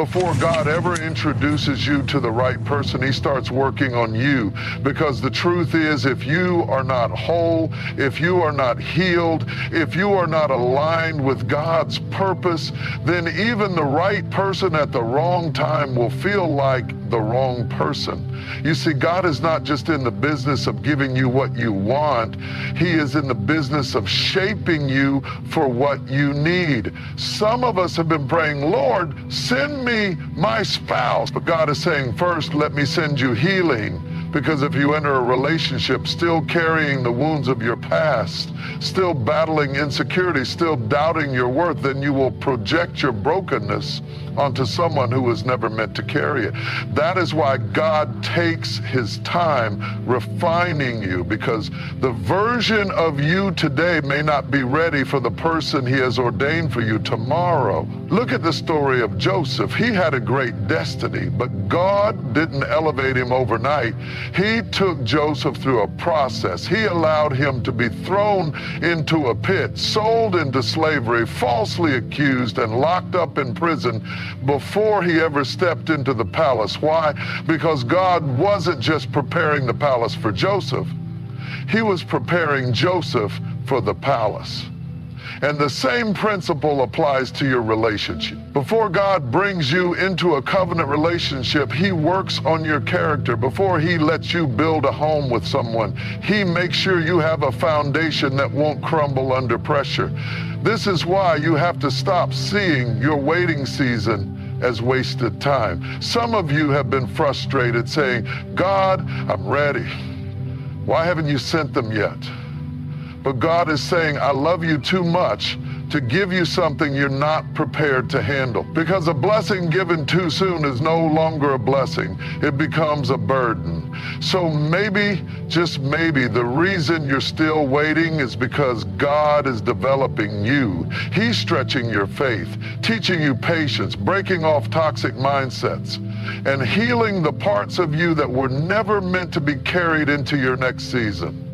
Before God ever introduces you to the right person, he starts working on you. Because the truth is, if you are not whole, if you are not healed, if you are not aligned with God's purpose, then even the right person at the wrong time will feel like the wrong person. You see, God is not just in the business of giving you what you want. He is in the business of shaping you for what you need. Some of us have been praying, Lord, send me my spouse. But God is saying, first, let me send you healing. Because if you enter a relationship still carrying the wounds of your past, still battling insecurity, still doubting your worth, then you will project your brokenness onto someone who was never meant to carry it. That is why God takes his time refining you, because the version of you today may not be ready for the person he has ordained for you tomorrow. Look at the story of Joseph. He had a great destiny, but God didn't elevate him overnight. He took Joseph through a process. He allowed him to be thrown into a pit, sold into slavery, falsely accused, and locked up in prison before he ever stepped into the palace. Why? Because God wasn't just preparing the palace for Joseph. He was preparing Joseph for the palace. And the same principle applies to your relationship. Before God brings you into a covenant relationship, he works on your character. Before he lets you build a home with someone, he makes sure you have a foundation that won't crumble under pressure. This is why you have to stop seeing your waiting season as wasted time. Some of you have been frustrated saying, God, I'm ready. Why haven't you sent them yet? But God is saying, I love you too much to give you something you're not prepared to handle. Because a blessing given too soon is no longer a blessing. It becomes a burden. So maybe, just maybe, the reason you're still waiting is because God is developing you. He's stretching your faith, teaching you patience, breaking off toxic mindsets, and healing the parts of you that were never meant to be carried into your next season.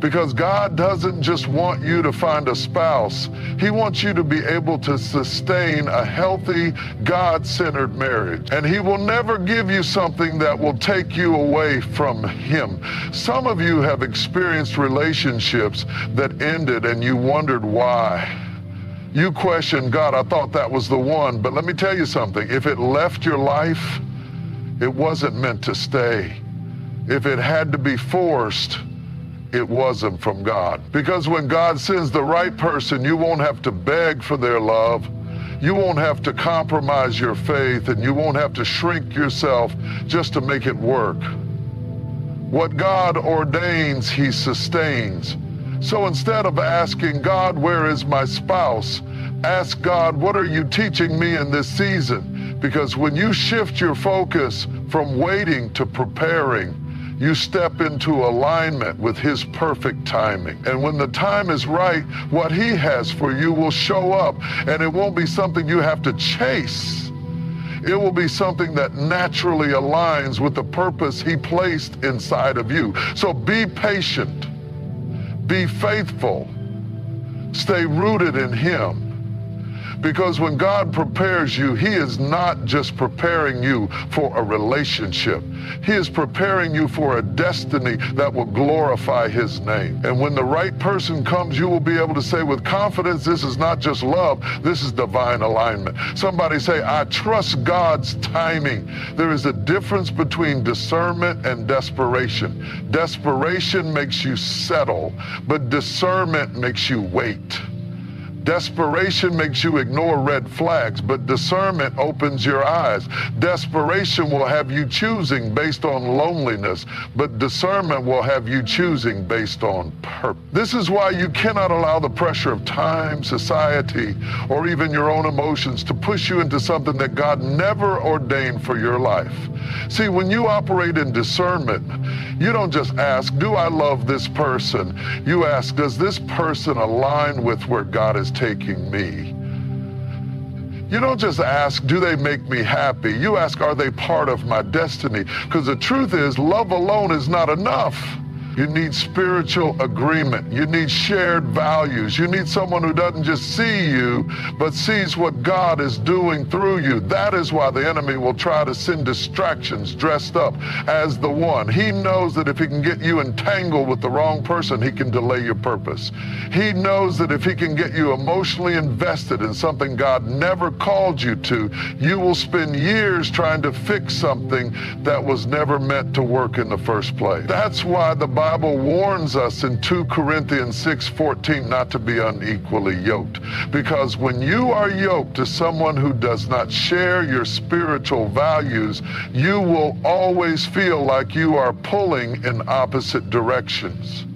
Because God doesn't just want you to find a spouse. He wants you to be able to sustain a healthy, God-centered marriage. And he will never give you something that will take you away from him. Some of you have experienced relationships that ended and you wondered why. You questioned, God, I thought that was the one. But let me tell you something. If it left your life, it wasn't meant to stay. If it had to be forced, it wasn't from God. Because when God sends the right person, you won't have to beg for their love. You won't have to compromise your faith, and you won't have to shrink yourself just to make it work. What God ordains, he sustains. So instead of asking God, where is my spouse? Ask God, what are you teaching me in this season? Because when you shift your focus from waiting to preparing, you step into alignment with his perfect timing. And when the time is right, what he has for you will show up, and it won't be something you have to chase. It will be something that naturally aligns with the purpose he placed inside of you. So be patient, be faithful, stay rooted in him. Because when God prepares you, he is not just preparing you for a relationship. He is preparing you for a destiny that will glorify his name. And when the right person comes, you will be able to say with confidence, this is not just love, this is divine alignment. Somebody say, I trust God's timing. There is a difference between discernment and desperation. Desperation makes you settle, but discernment makes you wait. Desperation makes you ignore red flags, but discernment opens your eyes. Desperation will have you choosing based on loneliness, but discernment will have you choosing based on purpose. This is why you cannot allow the pressure of time, society, or even your own emotions to push you into something that God never ordained for your life. See, when you operate in discernment, you don't just ask, do I love this person? You ask, does this person align with where God is taking me? You don't just ask, do they make me happy? You ask, are they part of my destiny? Because the truth is, love alone is not enough. You need spiritual agreement. You need shared values. You need someone who doesn't just see you, but sees what God is doing through you. That is why the enemy will try to send distractions dressed up as the one. He knows that if he can get you entangled with the wrong person, he can delay your purpose. He knows that if he can get you emotionally invested in something God never called you to, you will spend years trying to fix something that was never meant to work in the first place. That's why the Bible warns us in 2 Corinthians 6:14 not to be unequally yoked. Because when you are yoked to someone who does not share your spiritual values, you will always feel like you are pulling in opposite directions.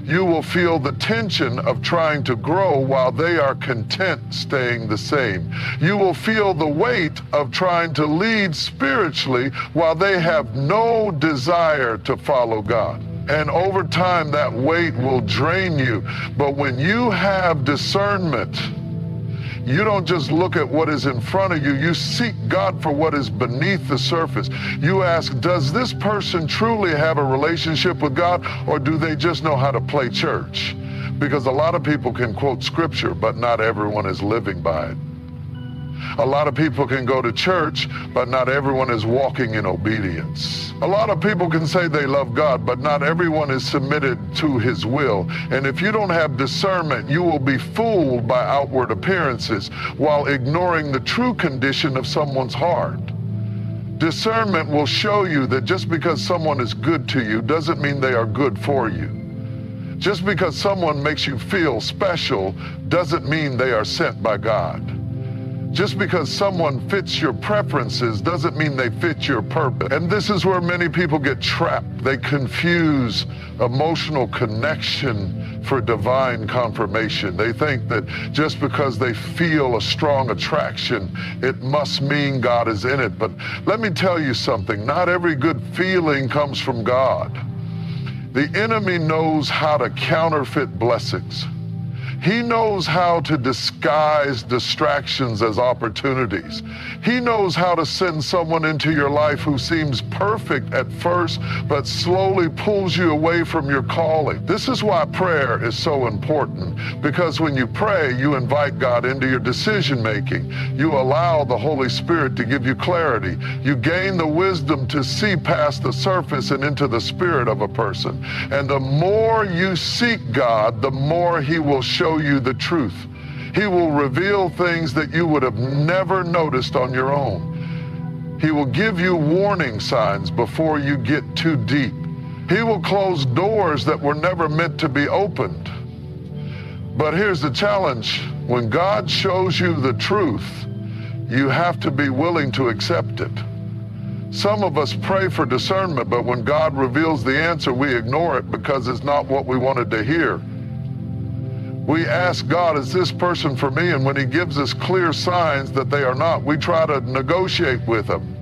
You will feel the tension of trying to grow while they are content staying the same. You will feel the weight of trying to lead spiritually while they have no desire to follow God. And over time, that weight will drain you. But when you have discernment, you don't just look at what is in front of you. You seek God for what is beneath the surface. You ask, does this person truly have a relationship with God, or do they just know how to play church? Because a lot of people can quote scripture, but not everyone is living by it. A lot of people can go to church, but not everyone is walking in obedience. A lot of people can say they love God, but not everyone is submitted to his will. And if you don't have discernment, you will be fooled by outward appearances while ignoring the true condition of someone's heart. Discernment will show you that just because someone is good to you doesn't mean they are good for you. Just because someone makes you feel special doesn't mean they are sent by God. Just because someone fits your preferences doesn't mean they fit your purpose. And this is where many people get trapped. They confuse emotional connection for divine confirmation. They think that just because they feel a strong attraction, it must mean God is in it. But let me tell you something, not every good feeling comes from God. The enemy knows how to counterfeit blessings. He knows how to disguise distractions as opportunities. He knows how to send someone into your life who seems perfect at first, but slowly pulls you away from your calling. This is why prayer is so important, because when you pray, you invite God into your decision making. You allow the Holy Spirit to give you clarity. You gain the wisdom to see past the surface and into the spirit of a person. And the more you seek God, the more he will show you the truth. He will reveal things that you would have never noticed on your own. He will give you warning signs before you get too deep. He will close doors that were never meant to be opened. But here's the challenge. When God shows you the truth, you have to be willing to accept it. Some of us pray for discernment, but when God reveals the answer, we ignore it because it's not what we wanted to hear. We ask God, is this person for me? And when he gives us clear signs that they are not, we try to negotiate with them.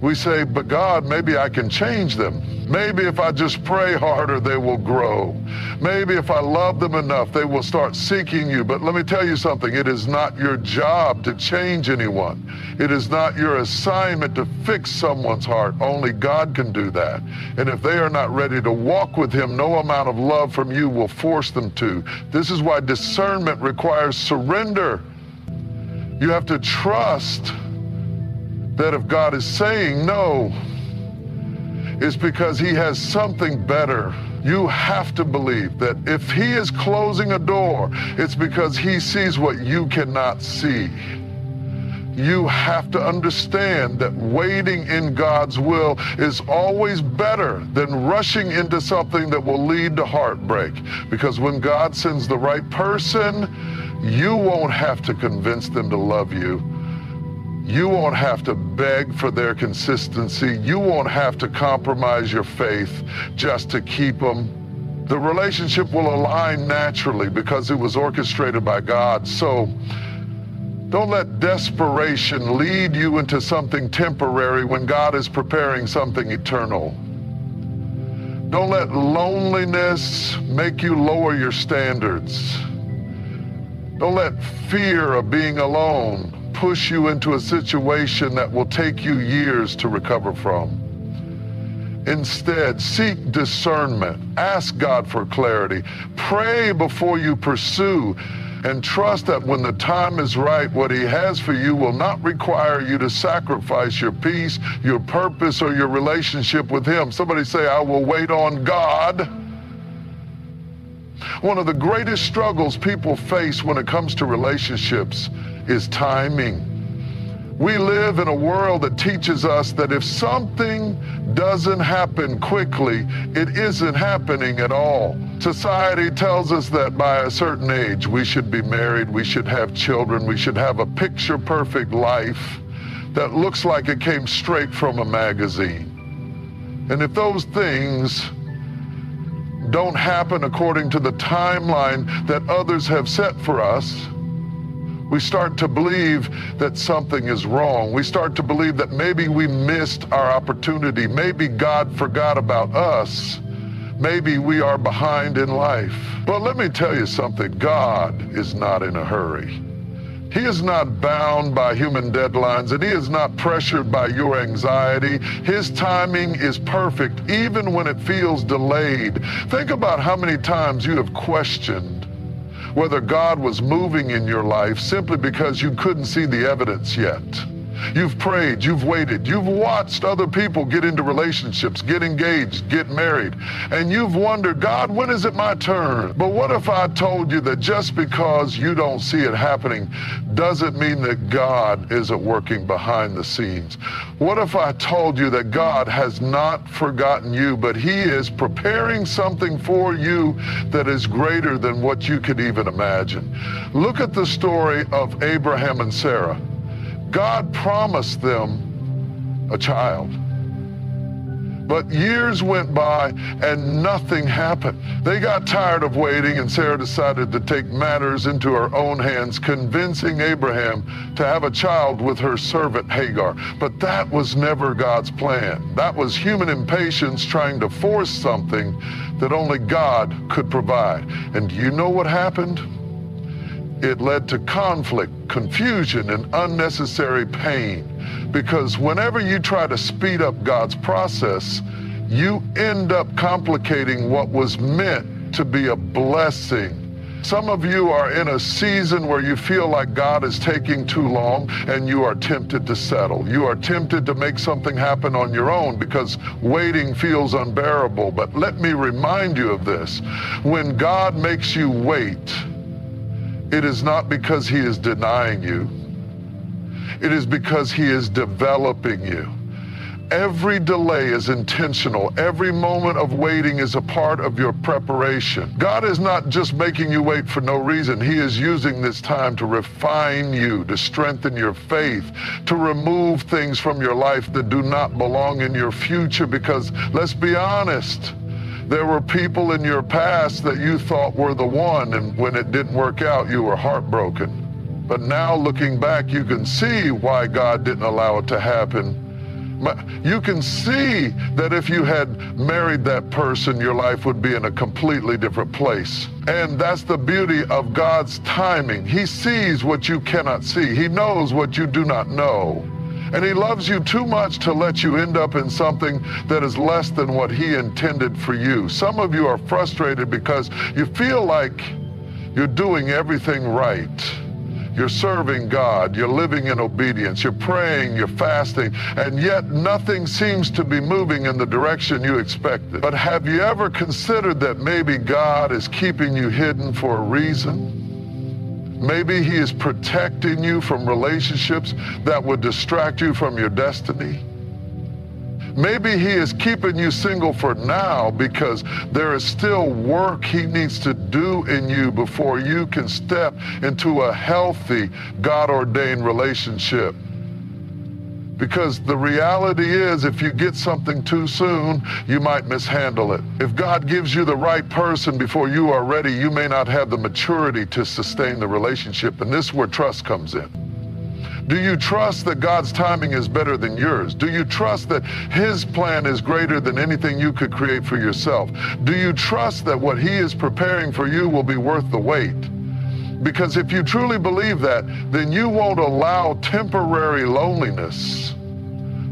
We say, but God, maybe I can change them. Maybe if I just pray harder, they will grow. Maybe if I love them enough, they will start seeking you. But let me tell you something, it is not your job to change anyone. It is not your assignment to fix someone's heart. Only God can do that. And if they are not ready to walk with him, no amount of love from you will force them to. This is why discernment requires surrender. You have to trust that if God is saying no, it's because he has something better. You have to believe that if he is closing a door, it's because he sees what you cannot see. You have to understand that waiting in God's will is always better than rushing into something that will lead to heartbreak. Because when God sends the right person, you won't have to convince them to love you. You won't have to beg for their consistency. You won't have to compromise your faith just to keep them. The relationship will align naturally because it was orchestrated by God. So don't let desperation lead you into something temporary when God is preparing something eternal. Don't let loneliness make you lower your standards. Don't let fear of being alone push you into a situation that will take you years to recover from. Instead, seek discernment. Ask God for clarity. Pray before you pursue. And trust that when the time is right, what he has for you will not require you to sacrifice your peace, your purpose, or your relationship with him. Somebody say, I will wait on God. One of the greatest struggles people face when it comes to relationships is timing. We live in a world that teaches us that if something doesn't happen quickly, it isn't happening at all. Society tells us that by a certain age, we should be married, we should have children, we should have a picture-perfect life that looks like it came straight from a magazine. And if those things don't happen according to the timeline that others have set for us, we start to believe that something is wrong. We start to believe that maybe we missed our opportunity. Maybe God forgot about us. Maybe we are behind in life. But let me tell you something. God is not in a hurry. He is not bound by human deadlines, and he is not pressured by your anxiety. His timing is perfect, even when it feels delayed. Think about how many times you have questioned whether God was moving in your life simply because you couldn't see the evidence yet. You've prayed, you've waited, you've watched other people get into relationships, get engaged, get married, and you've wondered, God, when is it my turn? But what if I told you that just because you don't see it happening doesn't mean that God isn't working behind the scenes? What if I told you that God has not forgotten you, but he is preparing something for you that is greater than what you could even imagine? Look at the story of Abraham and Sarah. God promised them a child. But years went by and nothing happened. They got tired of waiting, and Sarah decided to take matters into her own hands, convincing Abraham to have a child with her servant Hagar. But that was never God's plan. That was human impatience trying to force something that only God could provide. And do you know what happened? It led to conflict, confusion, and unnecessary pain. Because whenever you try to speed up God's process, you end up complicating what was meant to be a blessing. Some of you are in a season where you feel like God is taking too long, and you are tempted to settle. You are tempted to make something happen on your own because waiting feels unbearable. But let me remind you of this. When God makes you wait, it is not because he is denying you. It is because he is developing you. Every delay is intentional. Every moment of waiting is a part of your preparation. God is not just making you wait for no reason. He is using this time to refine you, to strengthen your faith, to remove things from your life that do not belong in your future. Because let's be honest, there were people in your past that you thought were the one, and when it didn't work out, you were heartbroken. But now looking back, you can see why God didn't allow it to happen. You can see that if you had married that person, your life would be in a completely different place. And that's the beauty of God's timing. He sees what you cannot see. He knows what you do not know. And he loves you too much to let you end up in something that is less than what he intended for you. Some of you are frustrated because you feel like you're doing everything right. You're serving God, you're living in obedience, you're praying, you're fasting, and yet nothing seems to be moving in the direction you expected. But have you ever considered that maybe God is keeping you hidden for a reason? Maybe he is protecting you from relationships that would distract you from your destiny. Maybe he is keeping you single for now because there is still work he needs to do in you before you can step into a healthy, God-ordained relationship. Because the reality is, if you get something too soon, you might mishandle it. If God gives you the right person before you are ready, you may not have the maturity to sustain the relationship, and this is where trust comes in. Do you trust that God's timing is better than yours? Do you trust that his plan is greater than anything you could create for yourself? Do you trust that what he is preparing for you will be worth the wait? Because if you truly believe that, then you won't allow temporary loneliness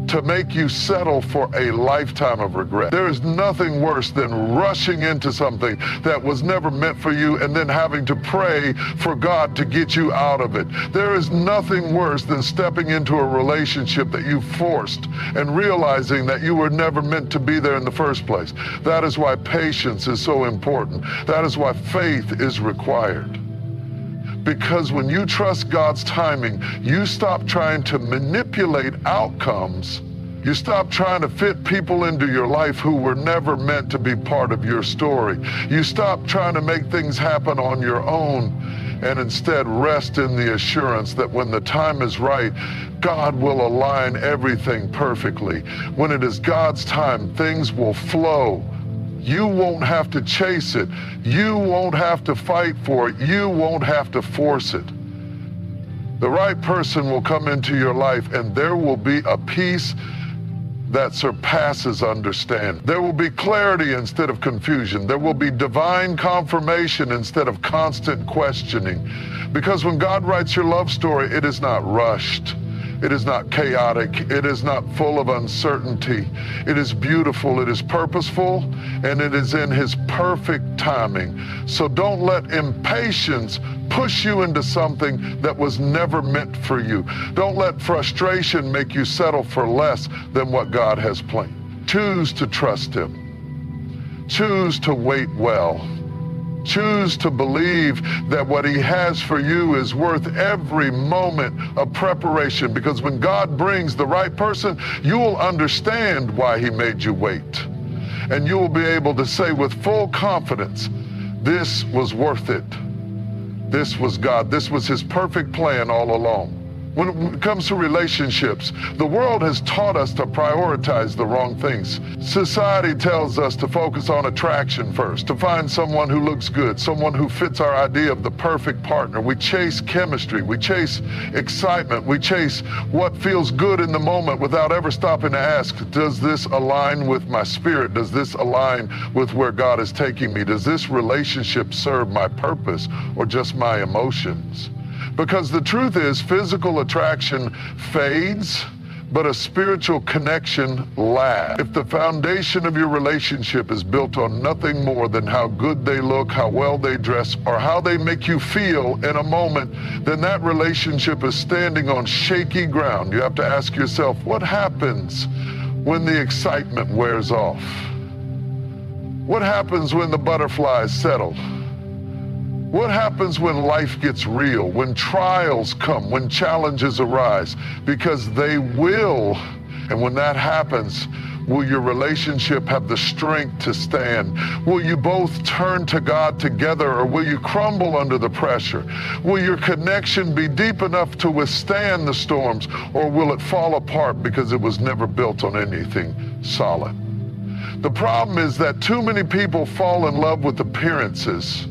to to make you settle for a lifetime of regret. There is nothing worse than rushing into something that was never meant for you and then having to pray for God to get you out of it. There is nothing worse than stepping into a relationship that you forced and realizing that you were never meant to be there in the first place. That is why patience is so important. That is why faith is required. Because when you trust God's timing, you stop trying to manipulate outcomes. You stop trying to fit people into your life who were never meant to be part of your story. You stop trying to make things happen on your own and instead rest in the assurance that when the time is right, God will align everything perfectly. When it is God's time, things will flow. You won't have to chase it. You won't have to fight for it. You won't have to force it. The right person will come into your life and there will be a peace that surpasses understanding. There will be clarity instead of confusion. There will be divine confirmation instead of constant questioning. Because when God writes your love story, it is not rushed. It is not chaotic. It is not full of uncertainty. It is beautiful. It is purposeful, and it is in His perfect timing. So don't let impatience push you into something that was never meant for you. Don't let frustration make you settle for less than what God has planned. Choose to trust Him. Choose to wait well. Choose to believe that what He has for you is worth every moment of preparation, because when God brings the right person, you will understand why He made you wait. And you will be able to say with full confidence, this was worth it. This was God. This was His perfect plan all along. When it comes to relationships, the world has taught us to prioritize the wrong things. Society tells us to focus on attraction first, to find someone who looks good, someone who fits our idea of the perfect partner. We chase chemistry, we chase excitement, we chase what feels good in the moment without ever stopping to ask, does this align with my spirit? Does this align with where God is taking me? Does this relationship serve my purpose or just my emotions? Because the truth is, physical attraction fades, but a spiritual connection lasts. If the foundation of your relationship is built on nothing more than how good they look, how well they dress, or how they make you feel in a moment, then that relationship is standing on shaky ground. You have to ask yourself, what happens when the excitement wears off? What happens when the butterflies settle? What happens when life gets real, when trials come, when challenges arise? Because they will. And when that happens, will your relationship have the strength to stand? Will you both turn to God together, or will you crumble under the pressure? Will your connection be deep enough to withstand the storms, or will it fall apart because it was never built on anything solid? The problem is that too many people fall in love with appearances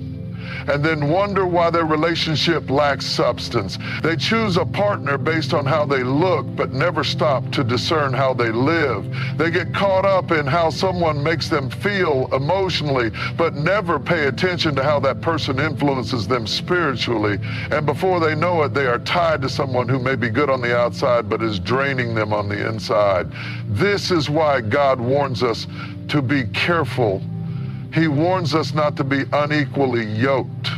and then wonder why their relationship lacks substance. They choose a partner based on how they look, but never stop to discern how they live. They get caught up in how someone makes them feel emotionally, but never pay attention to how that person influences them spiritually. And before they know it, they are tied to someone who may be good on the outside, but is draining them on the inside. This is why God warns us to be careful. He warns us not to be unequally yoked,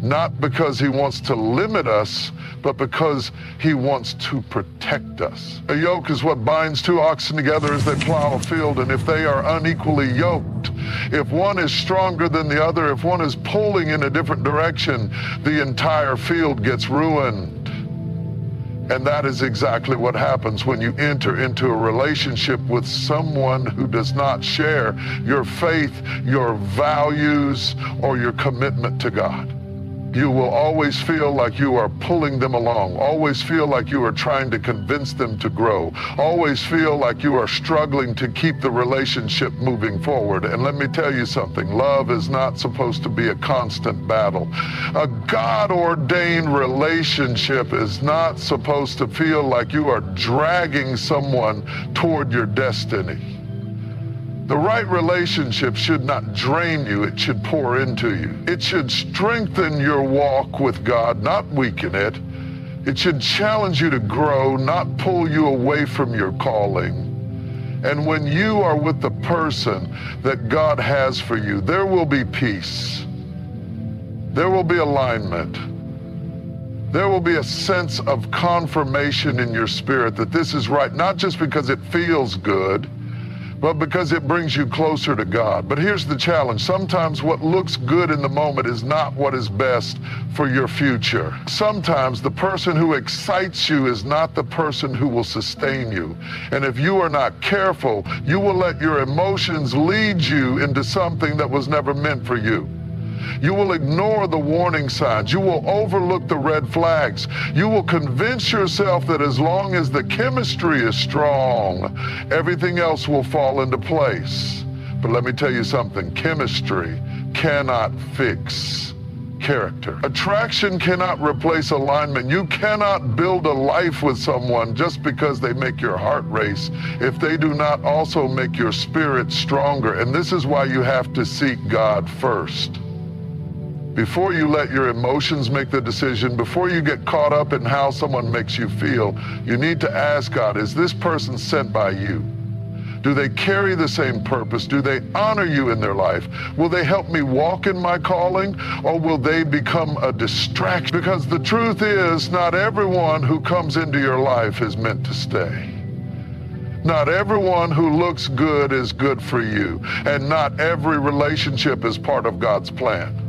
not because He wants to limit us, but because He wants to protect us. A yoke is what binds two oxen together as they plow a field, and if they are unequally yoked, if one is stronger than the other, if one is pulling in a different direction, the entire field gets ruined. And that is exactly what happens when you enter into a relationship with someone who does not share your faith, your values, or your commitment to God. You will always feel like you are pulling them along, always feel like you are trying to convince them to grow, always feel like you are struggling to keep the relationship moving forward. And let me tell you something, love is not supposed to be a constant battle. A God-ordained relationship is not supposed to feel like you are dragging someone toward your destiny. The right relationship should not drain you, it should pour into you. It should strengthen your walk with God, not weaken it. It should challenge you to grow, not pull you away from your calling. And when you are with the person that God has for you, there will be peace. There will be alignment. There will be a sense of confirmation in your spirit that this is right, not just because it feels good, but because it brings you closer to God. But here's the challenge. Sometimes what looks good in the moment is not what is best for your future. Sometimes the person who excites you is not the person who will sustain you. And if you are not careful, you will let your emotions lead you into something that was never meant for you. You will ignore the warning signs. You will overlook the red flags. You will convince yourself that as long as the chemistry is strong, everything else will fall into place. But let me tell you something, chemistry cannot fix character. Attraction cannot replace alignment. You cannot build a life with someone just because they make your heart race if they do not also make your spirit stronger. And this is why you have to seek God first. Before you let your emotions make the decision, before you get caught up in how someone makes you feel, you need to ask God, is this person sent by you? Do they carry the same purpose? Do they honor you in their life? Will they help me walk in my calling, or will they become a distraction? Because the truth is, not everyone who comes into your life is meant to stay. Not everyone who looks good is good for you, and not every relationship is part of God's plan.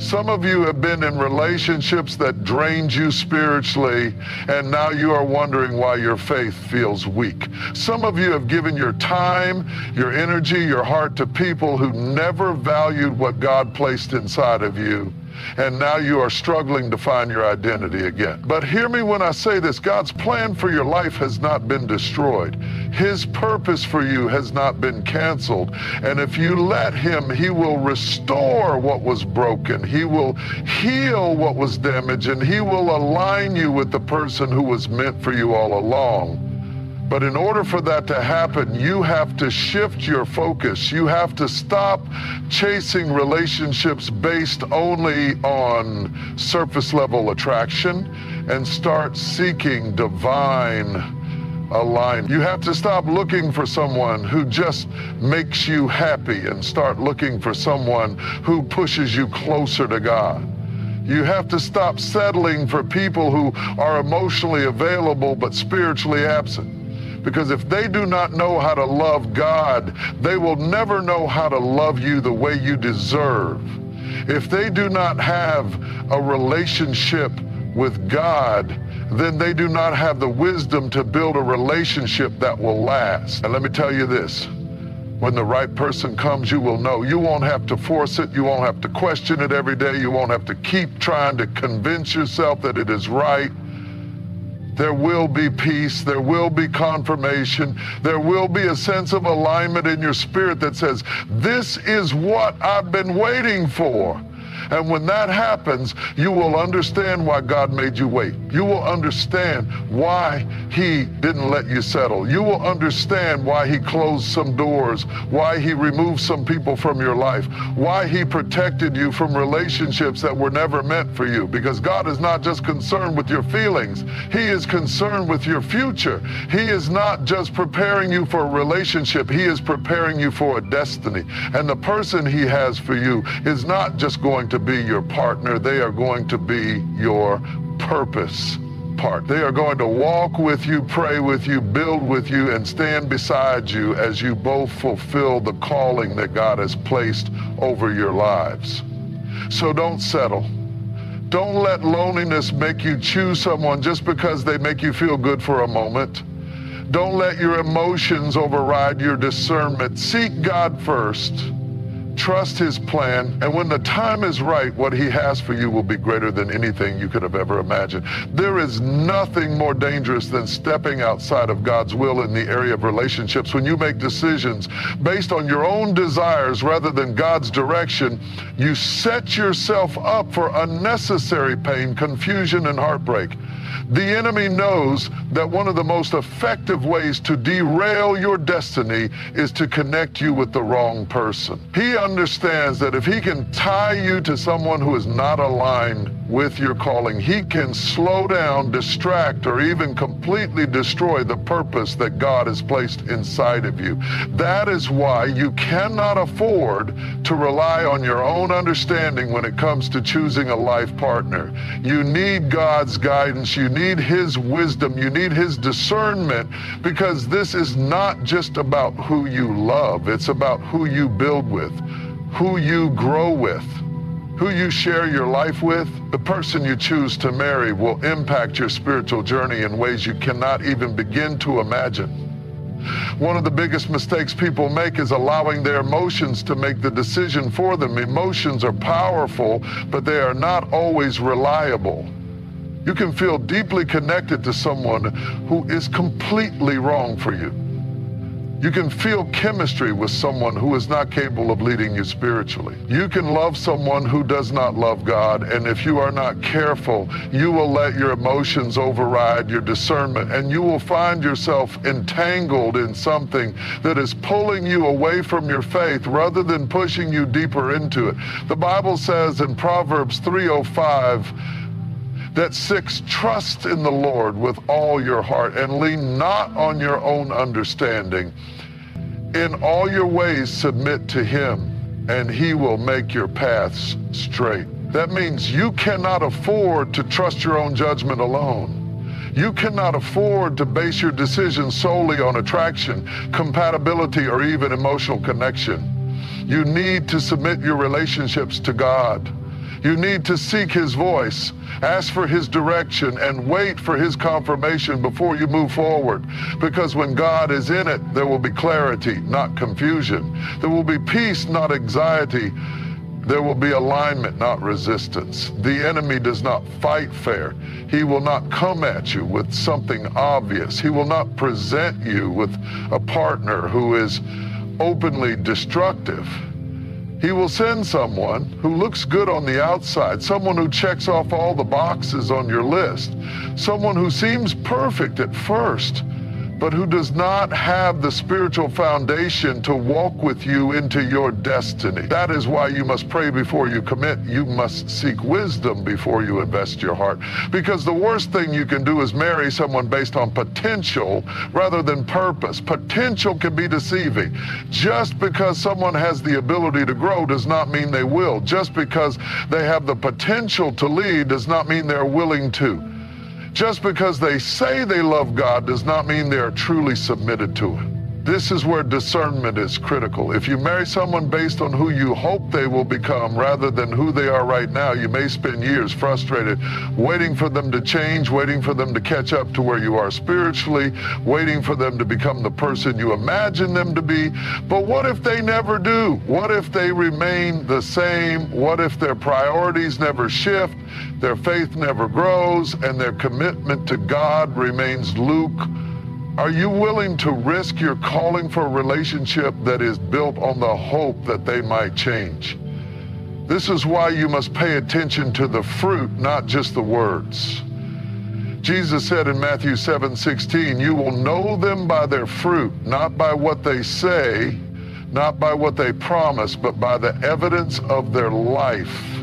Some of you have been in relationships that drained you spiritually, and now you are wondering why your faith feels weak. Some of you have given your time, your energy, your heart to people who never valued what God placed inside of you, and now you are struggling to find your identity again. But hear me when I say this, God's plan for your life has not been destroyed. His purpose for you has not been canceled. And if you let Him, He will restore what was broken. He will heal what was damaged, and He will align you with the person who was meant for you all along. But in order for that to happen, you have to shift your focus. You have to stop chasing relationships based only on surface level attraction and start seeking divine alignment. You have to stop looking for someone who just makes you happy and start looking for someone who pushes you closer to God. You have to stop settling for people who are emotionally available but spiritually absent. Because if they do not know how to love God, they will never know how to love you the way you deserve. If they do not have a relationship with God, then they do not have the wisdom to build a relationship that will last. And let me tell you this, when the right person comes, you will know. You won't have to force it. You won't have to question it every day. You won't have to keep trying to convince yourself that it is right. There will be peace, there will be confirmation, there will be a sense of alignment in your spirit that says, this is what I've been waiting for. And when that happens, you will understand why God made you wait. You will understand why He didn't let you settle. You will understand why He closed some doors, why He removed some people from your life, why He protected you from relationships that were never meant for you. Because God is not just concerned with your feelings, He is concerned with your future. He is not just preparing you for a relationship, He is preparing you for a destiny. And the person He has for you is not just going to be your partner, they are going to be your purpose part. They are going to walk with you, pray with you, build with you, and stand beside you as you both fulfill the calling that God has placed over your lives. So don't settle. Don't let loneliness make you choose someone just because they make you feel good for a moment. Don't let your emotions override your discernment. Seek God first. Trust His plan, and when the time is right, what He has for you will be greater than anything you could have ever imagined. There is nothing more dangerous than stepping outside of God's will in the area of relationships. When you make decisions based on your own desires rather than God's direction, you set yourself up for unnecessary pain, confusion, and heartbreak. The enemy knows that one of the most effective ways to derail your destiny is to connect you with the wrong person. He understands that if he can tie you to someone who is not aligned with your calling. He can slow down, distract, or even completely destroy the purpose that God has placed inside of you. That is why you cannot afford to rely on your own understanding when it comes to choosing a life partner. You need God's guidance. You need His wisdom. You need His discernment, because this is not just about who you love. It's about who you build with, who you grow with, who you share your life with. The person you choose to marry will impact your spiritual journey in ways you cannot even begin to imagine. One of the biggest mistakes people make is allowing their emotions to make the decision for them. Emotions are powerful, but they are not always reliable. You can feel deeply connected to someone who is completely wrong for you. You can feel chemistry with someone who is not capable of leading you spiritually. You can love someone who does not love God, and if you are not careful, you will let your emotions override your discernment, and you will find yourself entangled in something that is pulling you away from your faith rather than pushing you deeper into it. The Bible says in Proverbs 3:05, that 6, trust in the Lord with all your heart and lean not on your own understanding. In all your ways submit to Him, and He will make your paths straight. That means you cannot afford to trust your own judgment alone. You cannot afford to base your decisions solely on attraction, compatibility, or even emotional connection. You need to submit your relationships to God. You need to seek His voice, ask for His direction, and wait for His confirmation before you move forward. Because when God is in it, there will be clarity, not confusion. There will be peace, not anxiety. There will be alignment, not resistance. The enemy does not fight fair. He will not come at you with something obvious. He will not present you with a partner who is openly destructive. He will send someone who looks good on the outside, someone who checks off all the boxes on your list, someone who seems perfect at first, but who does not have the spiritual foundation to walk with you into your destiny. That is why you must pray before you commit. You must seek wisdom before you invest your heart. Because the worst thing you can do is marry someone based on potential rather than purpose. Potential can be deceiving. Just because someone has the ability to grow does not mean they will. Just because they have the potential to lead does not mean they're willing to. Just because they say they love God does not mean they are truly submitted to Him. This is where discernment is critical. If you marry someone based on who you hope they will become rather than who they are right now, you may spend years frustrated, waiting for them to change, waiting for them to catch up to where you are spiritually, waiting for them to become the person you imagine them to be. But what if they never do? What if they remain the same? What if their priorities never shift, their faith never grows, and their commitment to God remains lukewarm? Are you willing to risk your calling for a relationship that is built on the hope that they might change? This is why you must pay attention to the fruit, not just the words. Jesus said in Matthew 7:16, you will know them by their fruit, not by what they say, not by what they promise, but by the evidence of their life.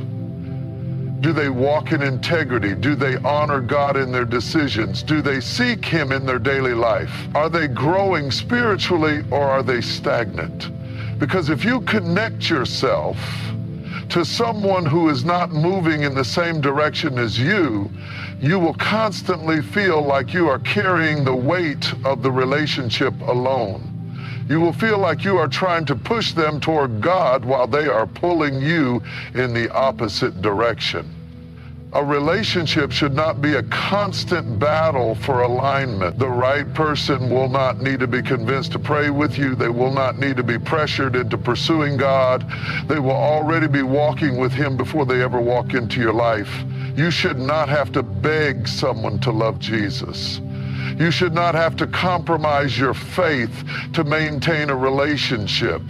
Do they walk in integrity? Do they honor God in their decisions? Do they seek Him in their daily life? Are they growing spiritually, or are they stagnant? Because if you connect yourself to someone who is not moving in the same direction as you, you will constantly feel like you are carrying the weight of the relationship alone. You will feel like you are trying to push them toward God while they are pulling you in the opposite direction. A relationship should not be a constant battle for alignment. The right person will not need to be convinced to pray with you. They will not need to be pressured into pursuing God. They will already be walking with Him before they ever walk into your life. You should not have to beg someone to love Jesus. You should not have to compromise your faith to maintain a relationship.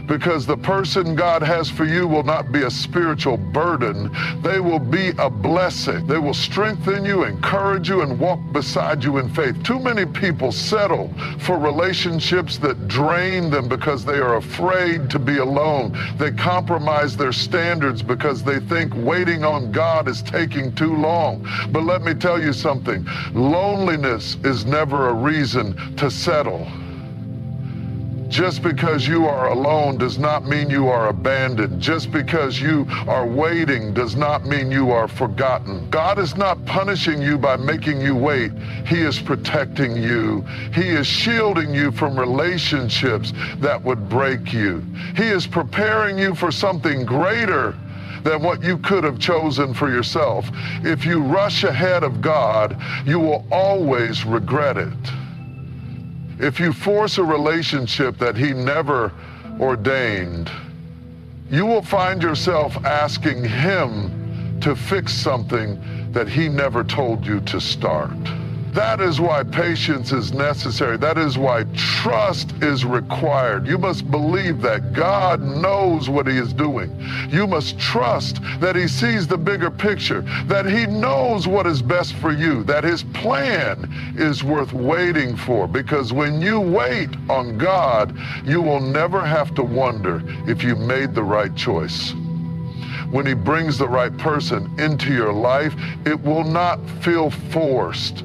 because the person God has for you will not be a spiritual burden. They will be a blessing. They will strengthen you, encourage you, and walk beside you in faith. Too many people settle for relationships that drain them because they are afraid to be alone. They compromise their standards because they think waiting on God is taking too long. But let me tell you something. Loneliness is never a reason to settle. Just because you are alone does not mean you are abandoned. Just because you are waiting does not mean you are forgotten. God is not punishing you by making you wait. He is protecting you. He is shielding you from relationships that would break you. He is preparing you for something greater than what you could have chosen for yourself. If you rush ahead of God, you will always regret it. If you force a relationship that He never ordained, you will find yourself asking Him to fix something that He never told you to start. That is why patience is necessary. That is why trust is required. You must believe that God knows what He is doing. You must trust that He sees the bigger picture, that He knows what is best for you, that His plan is worth waiting for. Because when you wait on God, you will never have to wonder if you made the right choice. When He brings the right person into your life, it will not feel forced.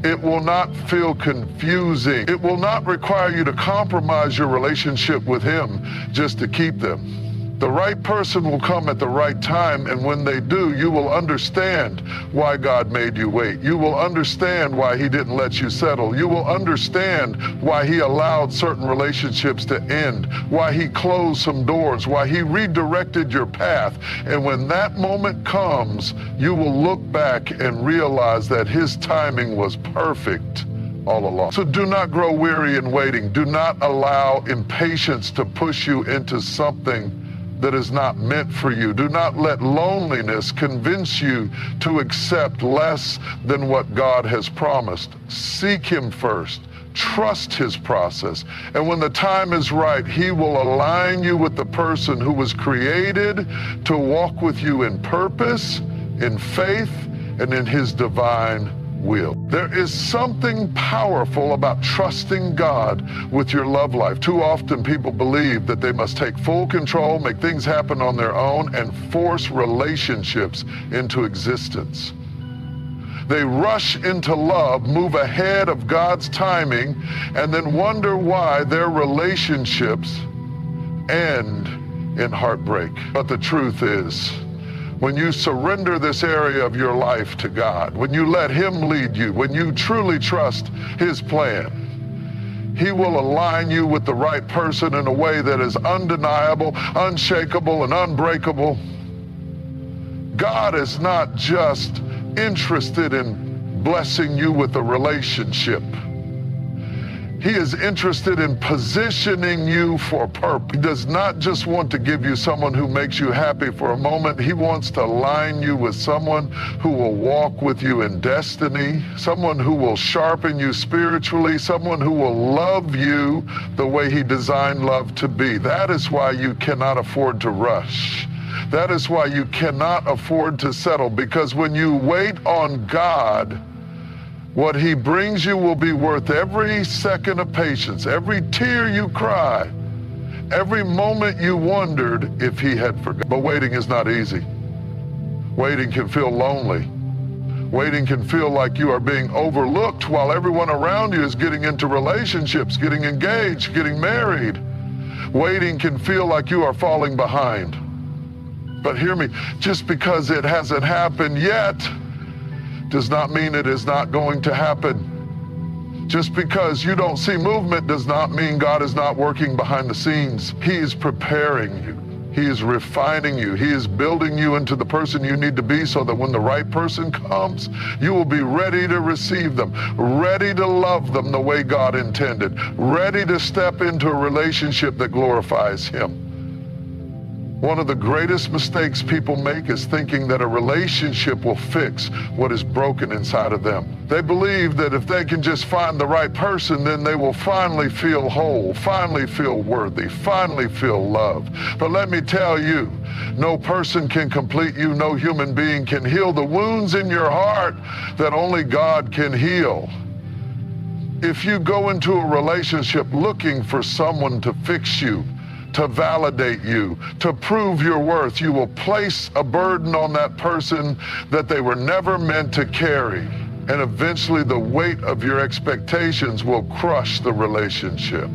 It will not feel confusing. It will not require you to compromise your relationship with Him just to keep them. The right person will come at the right time, and when they do, you will understand why God made you wait. You will understand why He didn't let you settle. You will understand why He allowed certain relationships to end, why He closed some doors, why He redirected your path. And when that moment comes, you will look back and realize that His timing was perfect all along. So do not grow weary in waiting. Do not allow impatience to push you into something that is not meant for you. Do not let loneliness convince you to accept less than what God has promised. Seek Him first. Trust His process. And when the time is right, He will align you with the person who was created to walk with you in purpose, in faith, and in His divine will. There is something powerful about trusting God with your love life. Too often people believe that they must take full control, make things happen on their own, and force relationships into existence. They rush into love, move ahead of God's timing, and then wonder why their relationships end in heartbreak. But the truth is, when you surrender this area of your life to God, when you let Him lead you, when you truly trust His plan, He will align you with the right person in a way that is undeniable, unshakable, and unbreakable. God is not just interested in blessing you with a relationship. He is interested in positioning you for purpose. He does not just want to give you someone who makes you happy for a moment. He wants to align you with someone who will walk with you in destiny, someone who will sharpen you spiritually, someone who will love you the way He designed love to be. That is why you cannot afford to rush. That is why you cannot afford to settle, because when you wait on God, what He brings you will be worth every second of patience, every tear you cry, every moment you wondered if He had forgotten. But waiting is not easy. Waiting can feel lonely. Waiting can feel like you are being overlooked while everyone around you is getting into relationships, getting engaged, getting married. Waiting can feel like you are falling behind. But hear me, just because it hasn't happened yet does not mean it is not going to happen. Just because you don't see movement does not mean God is not working behind the scenes. He is preparing you. He is refining you. He is building you into the person you need to be, so that when the right person comes, you will be ready to receive them, ready to love them the way God intended, ready to step into a relationship that glorifies Him. One of the greatest mistakes people make is thinking that a relationship will fix what is broken inside of them. They believe that if they can just find the right person, then they will finally feel whole, finally feel worthy, finally feel loved. But let me tell you, no person can complete you, no human being can heal the wounds in your heart that only God can heal. If you go into a relationship looking for someone to fix you, to validate you, to prove your worth, you will place a burden on that person that they were never meant to carry. And eventually the weight of your expectations will crush the relationship.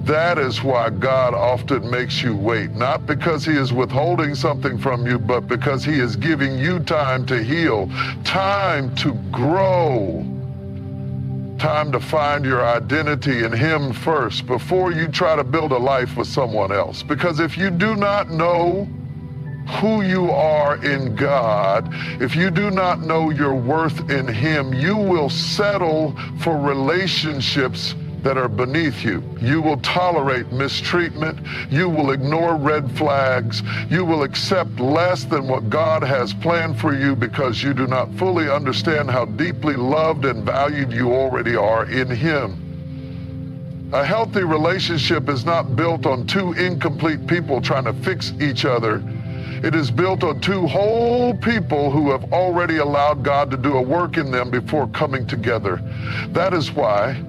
That is why God often makes you wait, not because he is withholding something from you, but because he is giving you time to heal, time to grow, time to find your identity in him first before you try to build a life with someone else. Because if you do not know who you are in God, if you do not know your worth in him, you will settle for relationships that are beneath you. You will tolerate mistreatment. You will ignore red flags. You will accept less than what God has planned for you because you do not fully understand how deeply loved and valued you already are in him. A healthy relationship is not built on two incomplete people trying to fix each other. It is built on two whole people who have already allowed God to do a work in them before coming together. That is why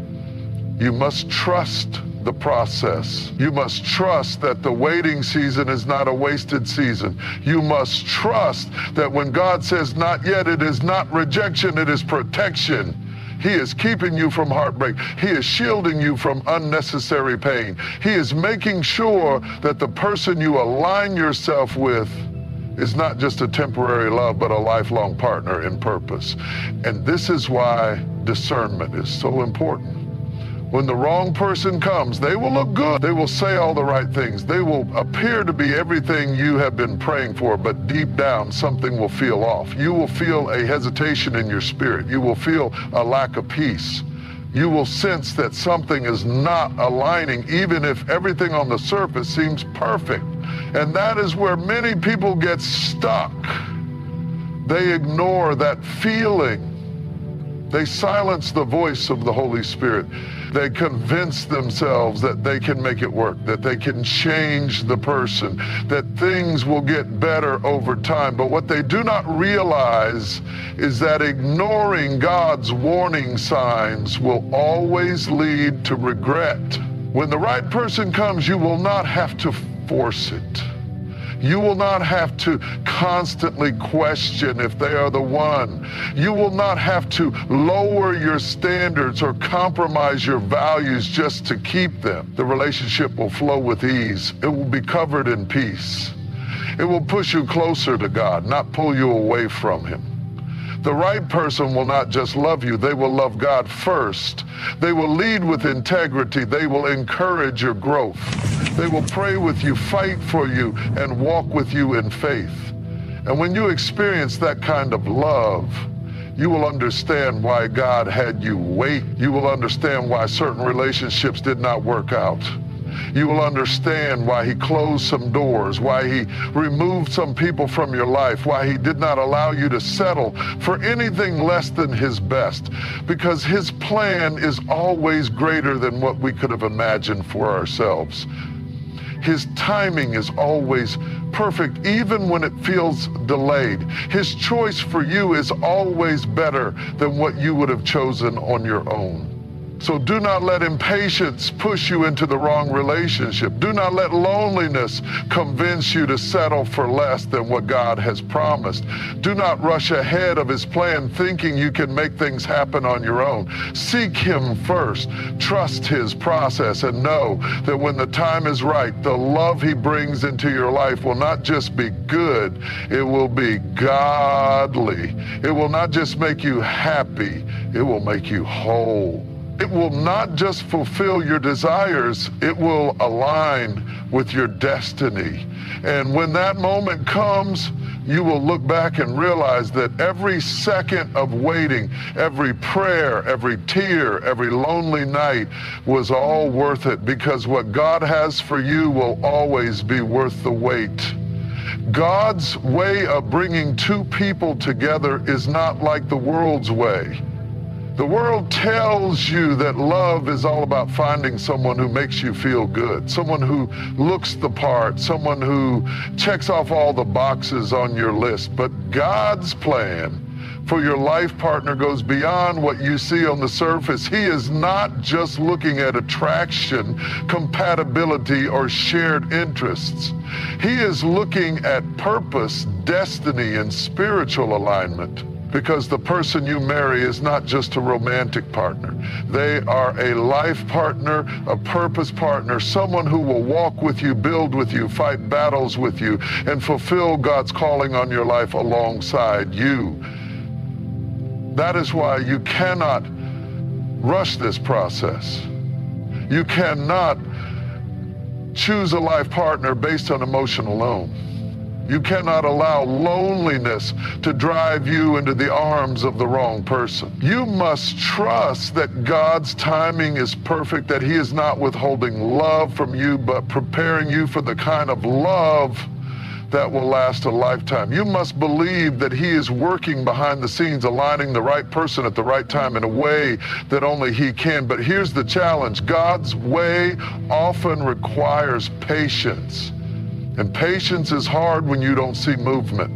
you must trust the process. You must trust that the waiting season is not a wasted season. You must trust that when God says not yet, it is not rejection, it is protection. He is keeping you from heartbreak. He is shielding you from unnecessary pain. He is making sure that the person you align yourself with is not just a temporary love, but a lifelong partner in purpose. And this is why discernment is so important. When the wrong person comes, they will look good. They will say all the right things. They will appear to be everything you have been praying for, but deep down, something will feel off. You will feel a hesitation in your spirit. You will feel a lack of peace. You will sense that something is not aligning, even if everything on the surface seems perfect. And that is where many people get stuck. They ignore that feeling. They silence the voice of the Holy Spirit. They convince themselves that they can make it work, that they can change the person, that things will get better over time. But what they do not realize is that ignoring God's warning signs will always lead to regret. When the right person comes, you will not have to force it. You will not have to constantly question if they are the one. You will not have to lower your standards or compromise your values just to keep them. The relationship will flow with ease. It will be covered in peace. It will push you closer to God, not pull you away from him. The right person will not just love you, they will love God first. They will lead with integrity. They will encourage your growth. They will pray with you, fight for you, and walk with you in faith. And when you experience that kind of love, you will understand why God had you wait. You will understand why certain relationships did not work out. You will understand why he closed some doors, why he removed some people from your life, why he did not allow you to settle for anything less than his best, because his plan is always greater than what we could have imagined for ourselves. His timing is always perfect, even when it feels delayed. His choice for you is always better than what you would have chosen on your own. So do not let impatience push you into the wrong relationship. Do not let loneliness convince you to settle for less than what God has promised. Do not rush ahead of his plan thinking you can make things happen on your own. Seek him first. Trust his process and know that when the time is right, the love he brings into your life will not just be good, it will be godly. It will not just make you happy, it will make you whole. It will not just fulfill your desires, it will align with your destiny. And when that moment comes, you will look back and realize that every second of waiting, every prayer, every tear, every lonely night was all worth it, because what God has for you will always be worth the wait. God's way of bringing two people together is not like the world's way. The world tells you that love is all about finding someone who makes you feel good, someone who looks the part, someone who checks off all the boxes on your list. But God's plan for your life partner goes beyond what you see on the surface. He is not just looking at attraction, compatibility, or shared interests. He is looking at purpose, destiny, and spiritual alignment. Because the person you marry is not just a romantic partner. They are a life partner, a purpose partner, someone who will walk with you, build with you, fight battles with you, and fulfill God's calling on your life alongside you. That is why you cannot rush this process. You cannot choose a life partner based on emotion alone. You cannot allow loneliness to drive you into the arms of the wrong person. You must trust that God's timing is perfect, that He is not withholding love from you, but preparing you for the kind of love that will last a lifetime. You must believe that He is working behind the scenes, aligning the right person at the right time in a way that only He can. But here's the challenge. God's way often requires patience. And patience is hard when you don't see movement.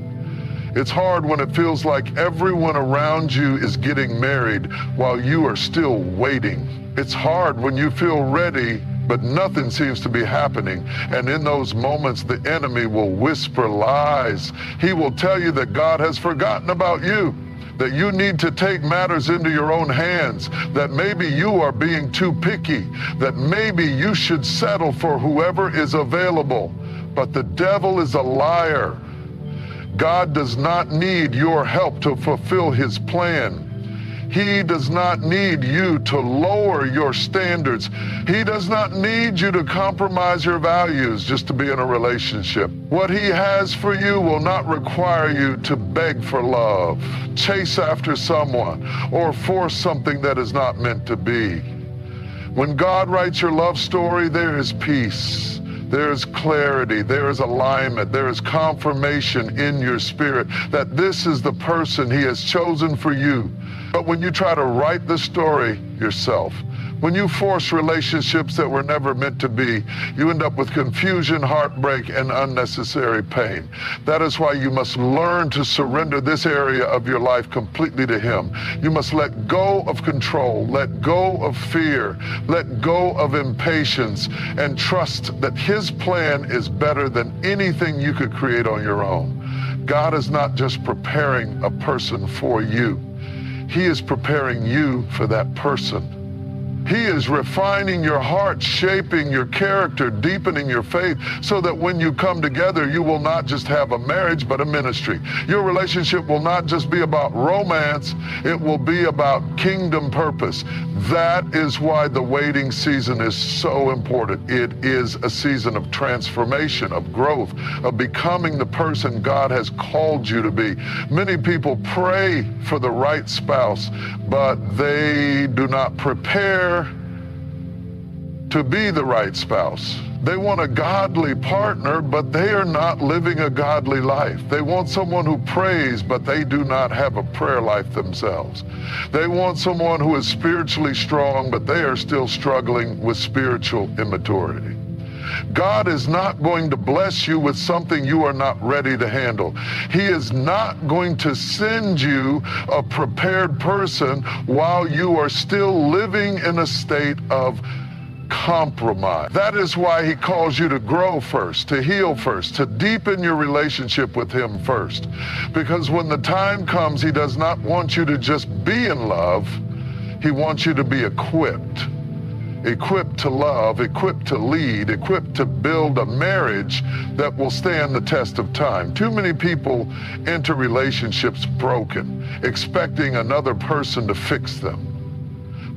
It's hard when it feels like everyone around you is getting married while you are still waiting. It's hard when you feel ready, but nothing seems to be happening. And in those moments, the enemy will whisper lies. He will tell you that God has forgotten about you, that you need to take matters into your own hands, that maybe you are being too picky, that maybe you should settle for whoever is available. But the devil is a liar. God does not need your help to fulfill His plan. He does not need you to lower your standards. He does not need you to compromise your values just to be in a relationship. What He has for you will not require you to beg for love, chase after someone, or force something that is not meant to be. When God writes your love story, there is peace. There is clarity, there is alignment, there is confirmation in your spirit that this is the person He has chosen for you. But when you try to write the story yourself, when you force relationships that were never meant to be, you end up with confusion, heartbreak, and unnecessary pain. That is why you must learn to surrender this area of your life completely to Him. You must let go of control, let go of fear, let go of impatience, and trust that His plan is better than anything you could create on your own. God is not just preparing a person for you. He is preparing you for that person. He is refining your heart, shaping your character, deepening your faith, so that when you come together, you will not just have a marriage, but a ministry. Your relationship will not just be about romance, it will be about kingdom purpose. That is why the waiting season is so important. It is a season of transformation, of growth, of becoming the person God has called you to be. Many people pray for the right spouse, but they do not prepare to be the right spouse. They want a godly partner, but they are not living a godly life. They want someone who prays, but they do not have a prayer life themselves. They want someone who is spiritually strong, but they are still struggling with spiritual immaturity. God is not going to bless you with something you are not ready to handle. He is not going to send you a prepared person while you are still living in a state of compromise. That is why He calls you to grow first, to heal first, to deepen your relationship with Him first. Because when the time comes, He does not want you to just be in love. He wants you to be equipped. Equipped to love, equipped to lead, equipped to build a marriage that will stand the test of time. Too many people enter relationships broken, expecting another person to fix them.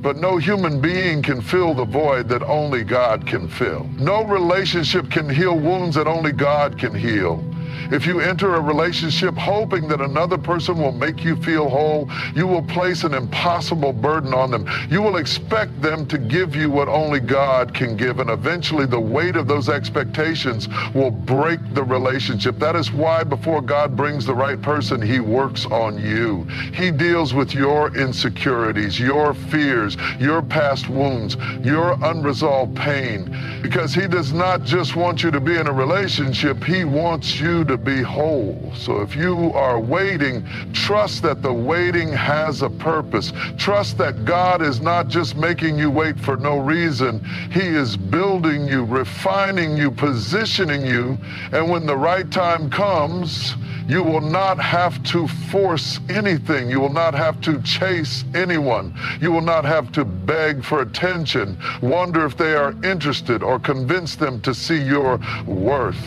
But no human being can fill the void that only God can fill. No relationship can heal wounds that only God can heal. If you enter a relationship hoping that another person will make you feel whole, you will place an impossible burden on them. You will expect them to give you what only God can give, and eventually the weight of those expectations will break the relationship. That is why before God brings the right person, he works on you. He deals with your insecurities, your fears, your past wounds, your unresolved pain, because he does not just want you to be in a relationship, he wants you to be whole. So if you are waiting, trust that the waiting has a purpose. Trust that God is not just making you wait for no reason. He is building you, refining you, positioning you, and when the right time comes, you will not have to force anything. You will not have to chase anyone. You will not have to beg for attention, wonder if they are interested, or convince them to see your worth.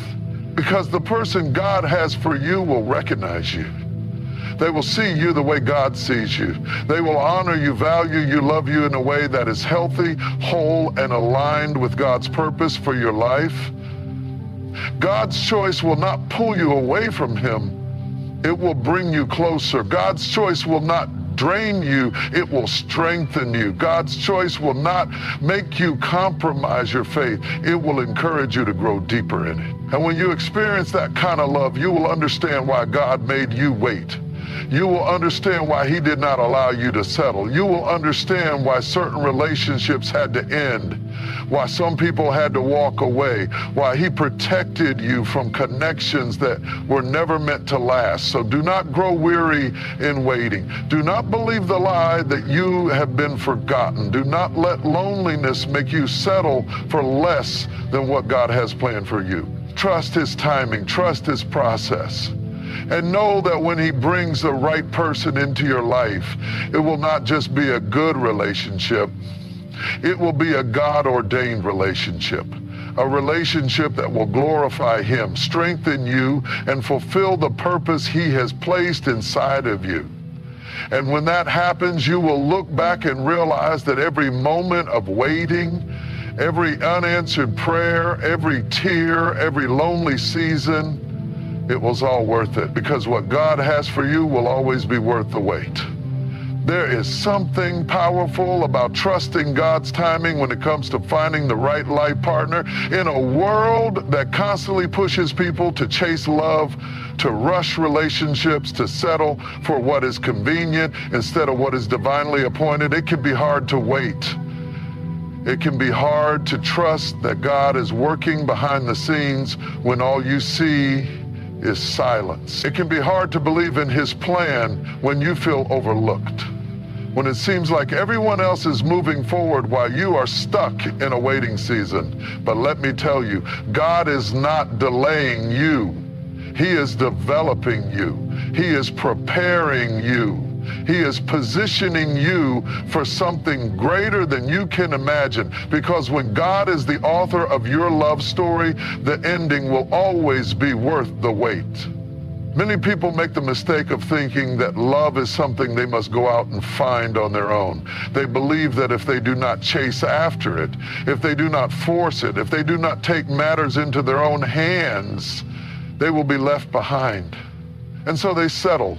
Because the person God has for you will recognize you. They will see you the way God sees you. They will honor you, value you, love you in a way that is healthy, whole, and aligned with God's purpose for your life. God's choice will not pull you away from him. It will bring you closer. God's choice will not drain you, it will strengthen you. God's choice will not make you compromise your faith. It will encourage you to grow deeper in it. And when you experience that kind of love, you will understand why God made you wait. You will understand why he did not allow you to settle. You will understand why certain relationships had to end, why some people had to walk away, why he protected you from connections that were never meant to last. So do not grow weary in waiting. Do not believe the lie that you have been forgotten. Do not let loneliness make you settle for less than what God has planned for you. Trust his timing, trust his process. And know that when he brings the right person into your life, it will not just be a good relationship, it will be a God-ordained relationship. A relationship that will glorify him, strengthen you, and fulfill the purpose he has placed inside of you. And when that happens, you will look back and realize that every moment of waiting, every unanswered prayer, every tear, every lonely season, it was all worth it, because what God has for you will always be worth the wait. There is something powerful about trusting God's timing when it comes to finding the right life partner. In a world that constantly pushes people to chase love, to rush relationships, to settle for what is convenient instead of what is divinely appointed, it can be hard to wait. It can be hard to trust that God is working behind the scenes when all you see is silence. It can be hard to believe in his plan when you feel overlooked, when it seems like everyone else is moving forward while you are stuck in a waiting season. But let me tell you, God is not delaying you. He is developing you. He is preparing you. He is positioning you for something greater than you can imagine. Because when God is the author of your love story, the ending will always be worth the wait. Many people make the mistake of thinking that love is something they must go out and find on their own. They believe that if they do not chase after it, if they do not force it, if they do not take matters into their own hands, they will be left behind. And so they settle.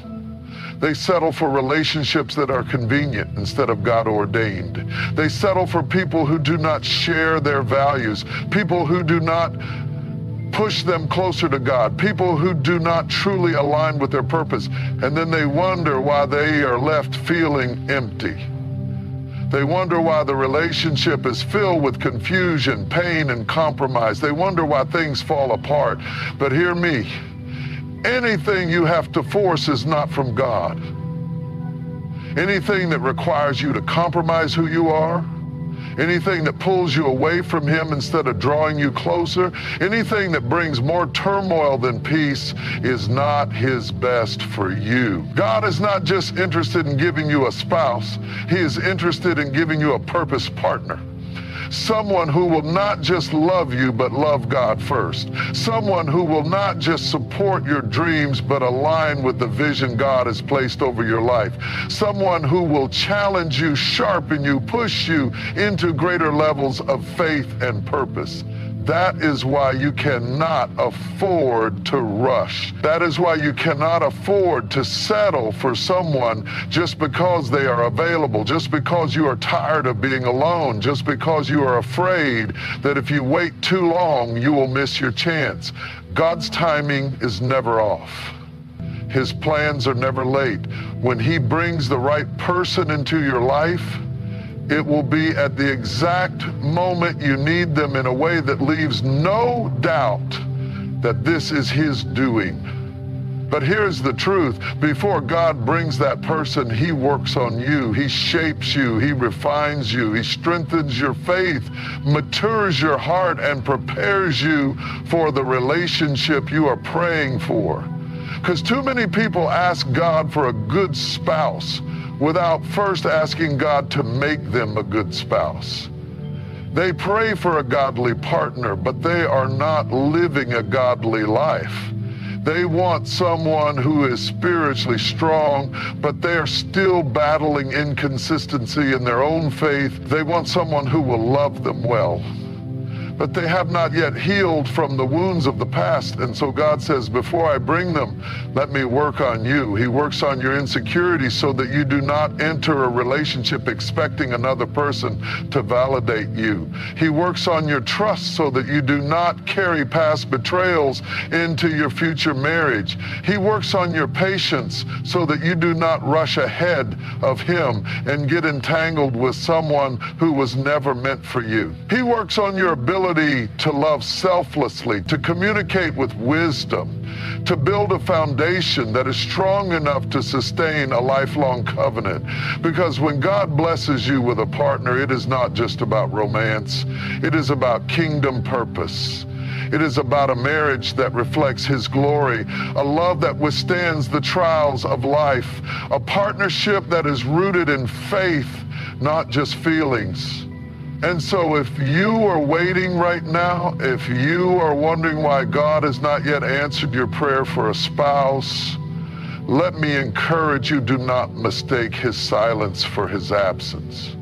They settle for relationships that are convenient instead of God-ordained. They settle for people who do not share their values, people who do not push them closer to God, people who do not truly align with their purpose. And then they wonder why they are left feeling empty. They wonder why the relationship is filled with confusion, pain, and compromise. They wonder why things fall apart. But hear me. Anything you have to force is not from God. Anything that requires you to compromise who you are, anything that pulls you away from him instead of drawing you closer, anything that brings more turmoil than peace is not his best for you. God is not just interested in giving you a spouse. He is interested in giving you a purpose partner. Someone who will not just love you, but love God first. Someone who will not just support your dreams, but align with the vision God has placed over your life. Someone who will challenge you, sharpen you, push you into greater levels of faith and purpose. That is why you cannot afford to rush. That is why you cannot afford to settle for someone just because they are available, just because you are tired of being alone, just because you are afraid that if you wait too long, you will miss your chance. God's timing is never off. His plans are never late. When He brings the right person into your life, it will be at the exact moment you need them in a way that leaves no doubt that this is His doing. But here's the truth. Before God brings that person, He works on you. He shapes you. He refines you. He strengthens your faith, matures your heart, and prepares you for the relationship you are praying for. Because too many people ask God for a good spouse without first asking God to make them a good spouse. They pray for a godly partner, but they are not living a godly life. They want someone who is spiritually strong, but they are still battling inconsistency in their own faith. They want someone who will love them well, but they have not yet healed from the wounds of the past. And so God says, before I bring them, let me work on you. He works on your insecurities so that you do not enter a relationship expecting another person to validate you. He works on your trust so that you do not carry past betrayals into your future marriage. He works on your patience so that you do not rush ahead of Him and get entangled with someone who was never meant for you. He works on your ability to love selflessly, to communicate with wisdom, to build a foundation that is strong enough to sustain a lifelong covenant. Because when God blesses you with a partner, it is not just about romance. It is about kingdom purpose. It is about a marriage that reflects His glory, a love that withstands the trials of life, a partnership that is rooted in faith, not just feelings. And so if you are waiting right now, if you are wondering why God has not yet answered your prayer for a spouse, let me encourage you, do not mistake His silence for His absence.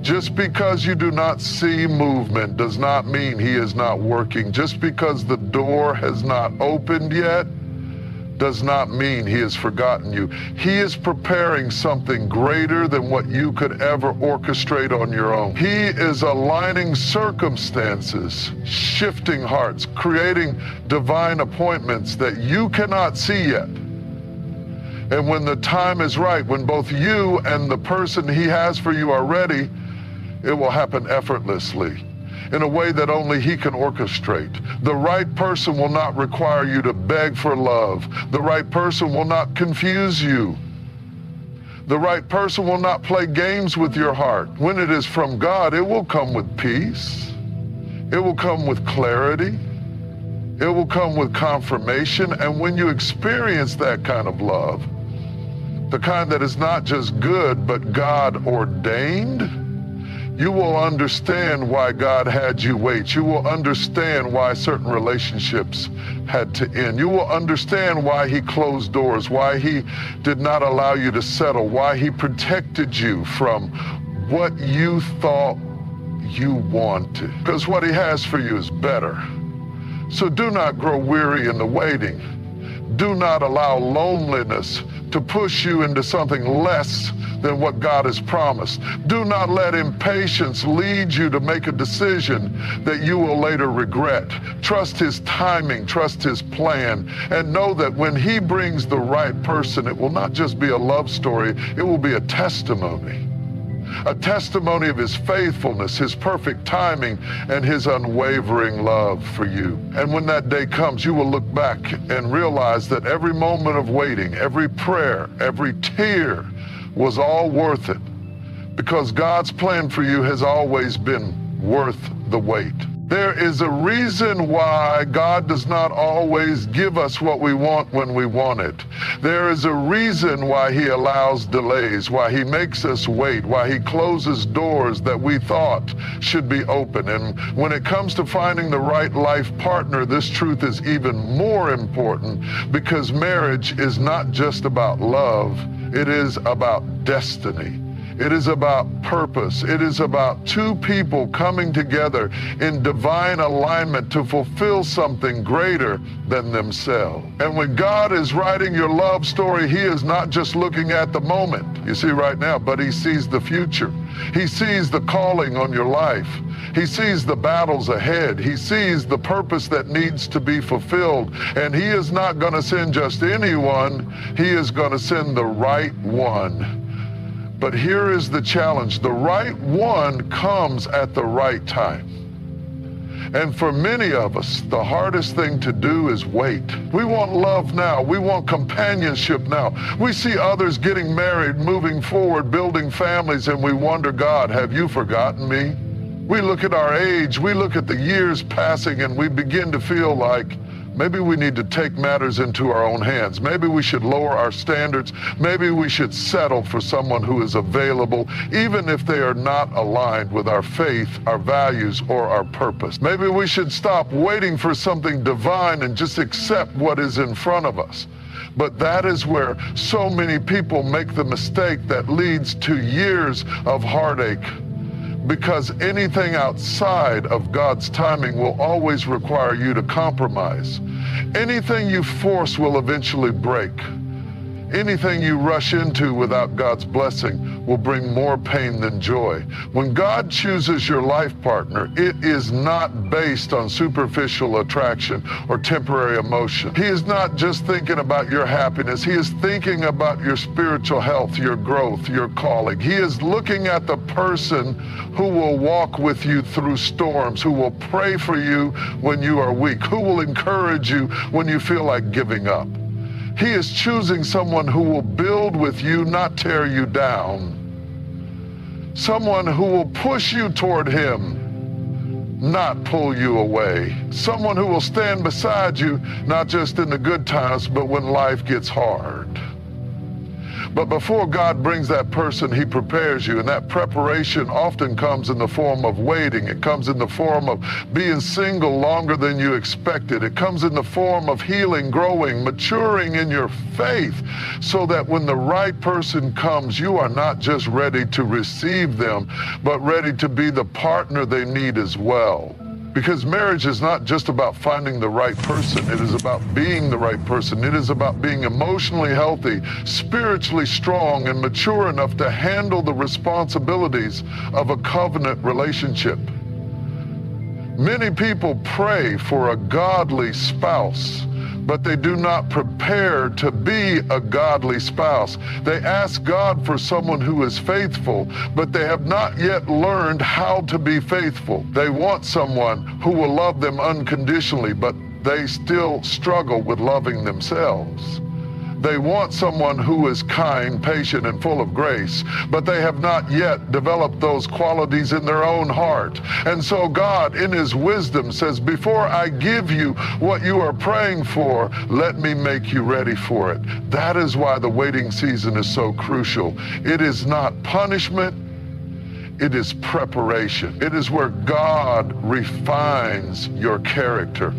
Just because you do not see movement does not mean He is not working. Just because the door has not opened yet does not mean He has forgotten you. He is preparing something greater than what you could ever orchestrate on your own. He is aligning circumstances, shifting hearts, creating divine appointments that you cannot see yet. And when the time is right, when both you and the person He has for you are ready, it will happen effortlessly, in a way that only He can orchestrate. The right person will not require you to beg for love. The right person will not confuse you. The right person will not play games with your heart. When it is from God, it will come with peace. It will come with clarity. It will come with confirmation. And when you experience that kind of love, the kind that is not just good, but God ordained, you will understand why God had you wait. You will understand why certain relationships had to end. You will understand why He closed doors, why He did not allow you to settle, why He protected you from what you thought you wanted. Because what He has for you is better. So do not grow weary in the waiting. Do not allow loneliness to push you into something less than what God has promised. Do not let impatience lead you to make a decision that you will later regret. Trust His timing, trust His plan, and know that when He brings the right person, it will not just be a love story, it will be a testimony of His faithfulness, His perfect timing, and His unwavering love for you. And when that day comes, you will look back and realize that every moment of waiting, every prayer, every tear was all worth it, because God's plan for you has always been worth the wait. There is a reason why God does not always give us what we want when we want it. There is a reason why he allows delays, why he makes us wait, why he closes doors that we thought should be open. And when it comes to finding the right life partner, this truth is even more important, because marriage is not just about love, it is about destiny. It is about purpose. It is about two people coming together in divine alignment to fulfill something greater than themselves. And when God is writing your love story, he is not just looking at the moment, you see right now, but he sees the future. He sees the calling on your life. He sees the battles ahead. He sees the purpose that needs to be fulfilled. And he is not going to send just anyone. He is going to send the right one. But here is the challenge. The right one comes at the right time. And for many of us, the hardest thing to do is wait. We want love now. We want companionship now. We see others getting married, moving forward, building families, and we wonder, God, have you forgotten me? We look at our age, we look at the years passing, and we begin to feel like maybe we need to take matters into our own hands. Maybe we should lower our standards. Maybe we should settle for someone who is available, even if they are not aligned with our faith, our values, or our purpose. Maybe we should stop waiting for something divine and just accept what is in front of us. But that is where so many people make the mistake that leads to years of heartache, because anything outside of God's timing will always require you to compromise. Anything you force will eventually break. Anything you rush into without God's blessing will bring more pain than joy. When God chooses your life partner, it is not based on superficial attraction or temporary emotion. He is not just thinking about your happiness. He is thinking about your spiritual health, your growth, your calling. He is looking at the person who will walk with you through storms, who will pray for you when you are weak, who will encourage you when you feel like giving up. He is choosing someone who will build with you, not tear you down. Someone who will push you toward him, not pull you away. Someone who will stand beside you, not just in the good times, but when life gets hard. But before God brings that person, he prepares you, and that preparation often comes in the form of waiting. It comes in the form of being single longer than you expected. It comes in the form of healing, growing, maturing in your faith, so that when the right person comes, you are not just ready to receive them, but ready to be the partner they need as well. Because marriage is not just about finding the right person. It is about being the right person. It is about being emotionally healthy, spiritually strong, and mature enough to handle the responsibilities of a covenant relationship. Many people pray for a godly spouse, but they do not prepare to be a godly spouse. They ask God for someone who is faithful, but they have not yet learned how to be faithful. They want someone who will love them unconditionally, but they still struggle with loving themselves. They want someone who is kind, patient, and full of grace, but they have not yet developed those qualities in their own heart. And so God, in his wisdom, says, before I give you what you are praying for, let me make you ready for it. That is why the waiting season is so crucial. It is not punishment. It is preparation. It is where God refines your character.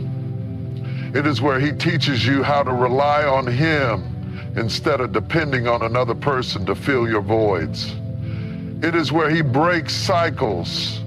It is where he teaches you how to rely on him instead of depending on another person to fill your voids. It is where he breaks cycles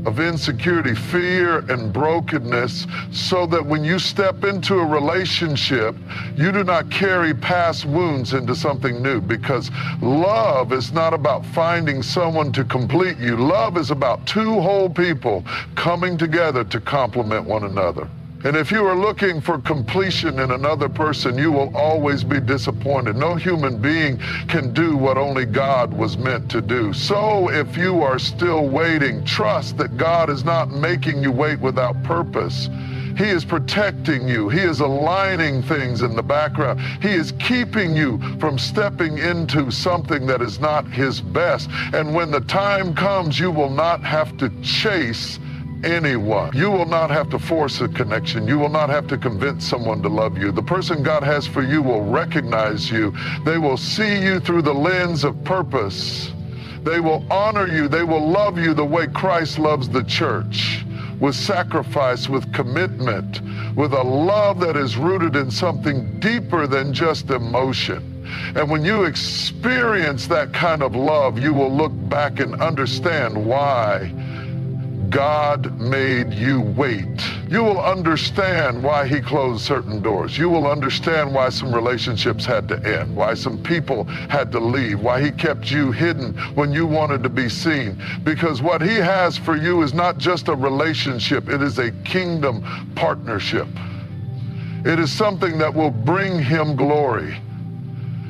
of insecurity, fear, and brokenness, so that when you step into a relationship, you do not carry past wounds into something new, because love is not about finding someone to complete you. Love is about two whole people coming together to complement one another. And if you are looking for completion in another person, you will always be disappointed. No human being can do what only God was meant to do. So if you are still waiting, trust that God is not making you wait without purpose. He is protecting you. He is aligning things in the background. He is keeping you from stepping into something that is not his best. And when the time comes, you will not have to chase anyone. You will not have to force a connection. You will not have to convince someone to love you. The person God has for you will recognize you. They will see you through the lens of purpose. They will honor you. They will love you the way Christ loves the church, with sacrifice, with commitment, with a love that is rooted in something deeper than just emotion. And when you experience that kind of love, you will look back and understand why God made you wait. You will understand why he closed certain doors. You will understand why some relationships had to end, why some people had to leave, why he kept you hidden when you wanted to be seen. Because what he has for you is not just a relationship, it is a kingdom partnership. It is something that will bring him glory.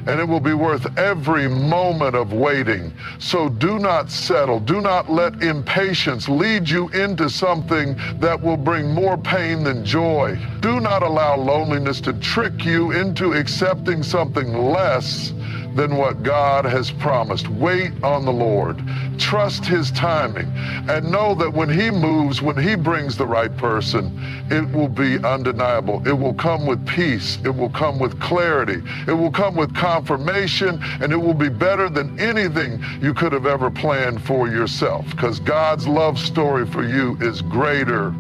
And it will be worth every moment of waiting. So do not settle. Do not let impatience lead you into something that will bring more pain than joy. Do not allow loneliness to trick you into accepting something less than what God has promised. Wait on the Lord. Trust his timing. And know that when he moves, when he brings the right person, it will be undeniable. It will come with peace. It will come with clarity. It will come with confirmation, and it will be better than anything you could have ever planned for yourself. Because God's love story for you is greater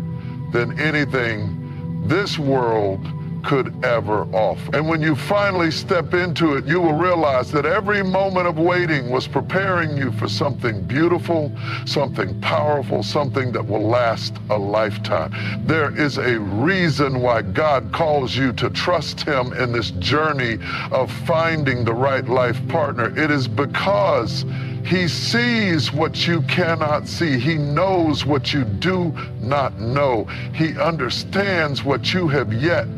than anything this world could ever offer. And when you finally step into it, you will realize that every moment of waiting was preparing you for something beautiful, something powerful, something that will last a lifetime. There is a reason why God calls you to trust him in this journey of finding the right life partner. It is because he sees what you cannot see. He knows what you do not know. He understands what you have yet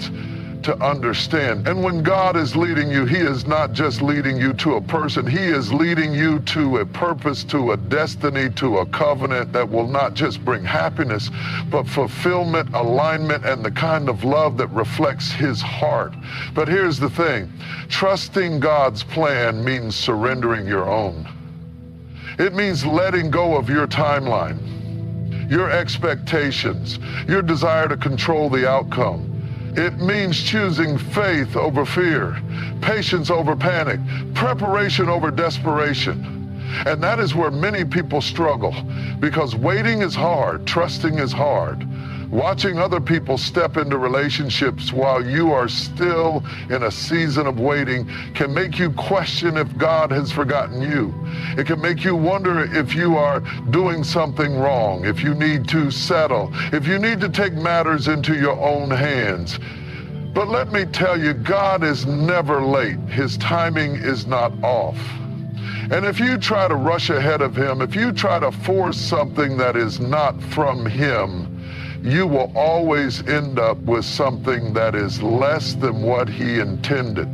to understand. And when God is leading you, he is not just leading you to a person. He is leading you to a purpose, to a destiny, to a covenant that will not just bring happiness, but fulfillment, alignment, and the kind of love that reflects his heart. But here's the thing. Trusting God's plan means surrendering your own. It means letting go of your timeline, your expectations, your desire to control the outcome. It means choosing faith over fear, patience over panic, preparation over desperation. And that is where many people struggle, because waiting is hard, trusting is hard. Watching other people step into relationships while you are still in a season of waiting can make you question if God has forgotten you. It can make you wonder if you are doing something wrong, if you need to settle, if you need to take matters into your own hands. But let me tell you, God is never late. His timing is not off. And if you try to rush ahead of him, if you try to force something that is not from him, you will always end up with something that is less than what he intended.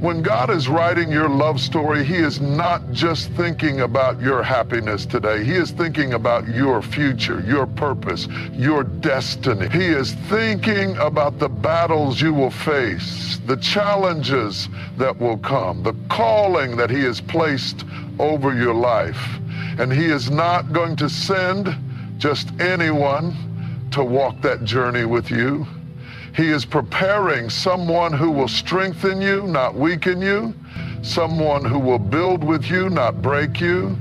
When God is writing your love story, he is not just thinking about your happiness today. He is thinking about your future, your purpose, your destiny. He is thinking about the battles you will face, the challenges that will come, the calling that he has placed over your life. And he is not going to send just anyone to walk that journey with you. He is preparing someone who will strengthen you, not weaken you, someone who will build with you, not break you,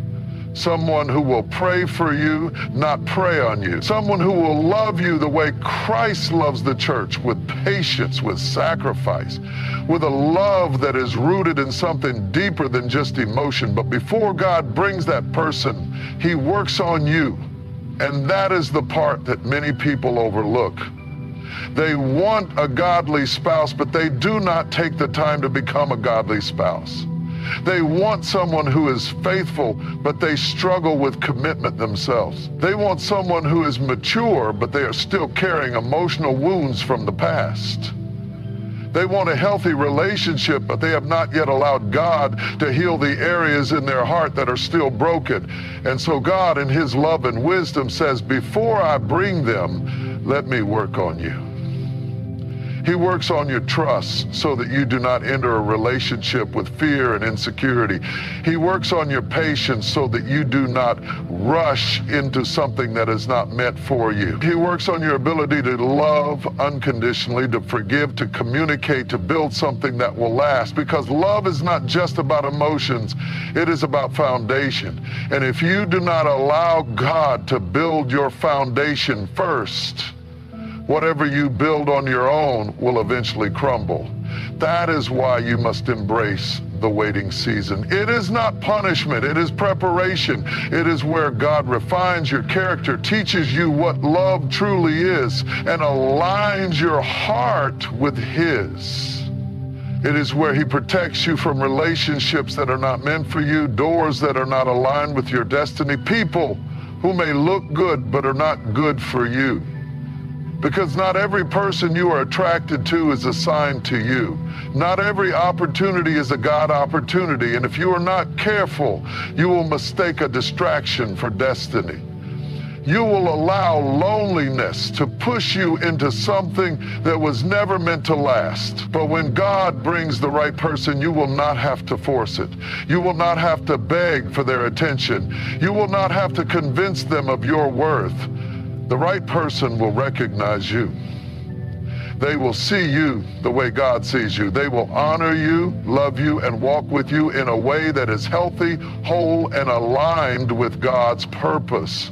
someone who will pray for you, not prey on you, someone who will love you the way Christ loves the church, with patience, with sacrifice, with a love that is rooted in something deeper than just emotion. But before God brings that person, he works on you. And that is the part that many people overlook. They want a godly spouse, but they do not take the time to become a godly spouse. They want someone who is faithful, but they struggle with commitment themselves. They want someone who is mature, but they are still carrying emotional wounds from the past. They want a healthy relationship, but they have not yet allowed God to heal the areas in their heart that are still broken. And so God, in his love and wisdom, says, before I bring them, let me work on you. He works on your trust so that you do not enter a relationship with fear and insecurity. He works on your patience so that you do not rush into something that is not meant for you. He works on your ability to love unconditionally, to forgive, to communicate, to build something that will last. Because love is not just about emotions, it is about foundation. And if you do not allow God to build your foundation first, whatever you build on your own will eventually crumble. That is why you must embrace the waiting season. It is not punishment, it is preparation. It is where God refines your character, teaches you what love truly is, and aligns your heart with His. It is where He protects you from relationships that are not meant for you, doors that are not aligned with your destiny, people who may look good but are not good for you. Because not every person you are attracted to is assigned to you. Not every opportunity is a God opportunity, and if you are not careful, you will mistake a distraction for destiny. You will allow loneliness to push you into something that was never meant to last. But when God brings the right person, you will not have to force it. You will not have to beg for their attention. You will not have to convince them of your worth. The right person will recognize you. They will see you the way God sees you. They will honor you, love you, and walk with you in a way that is healthy, whole, and aligned with God's purpose.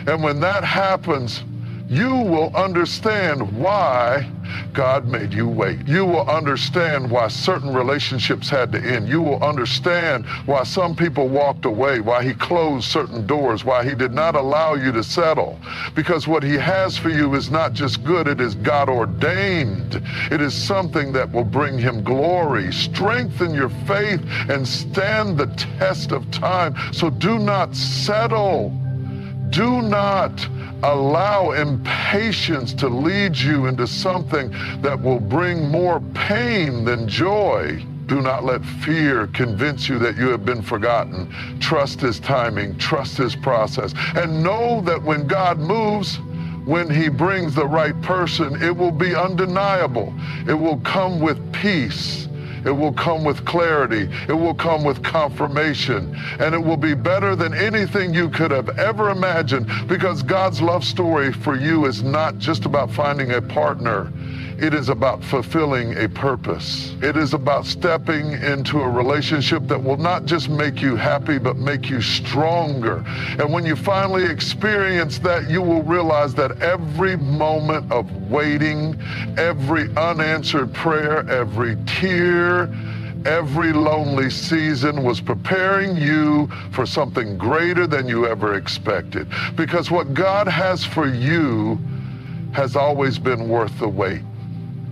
And when that happens, you will understand why God made you wait. You will understand why certain relationships had to end. You will understand why some people walked away, why He closed certain doors, why He did not allow you to settle. Because what He has for you is not just good, it is God ordained. It is something that will bring Him glory, strengthen your faith, and stand the test of time. So do not settle. Do not allow impatience to lead you into something that will bring more pain than joy. Do not let fear convince you that you have been forgotten. Trust His timing, trust His process, and know that when God moves, when He brings the right person, it will be undeniable. It will come with peace. It will come with clarity. It will come with confirmation. And it will be better than anything you could have ever imagined, because God's love story for you is not just about finding a partner. It is about fulfilling a purpose. It is about stepping into a relationship that will not just make you happy, but make you stronger. And when you finally experience that, you will realize that every moment of waiting, every unanswered prayer, every tear, every lonely season was preparing you for something greater than you ever expected. Because what God has for you has always been worth the wait.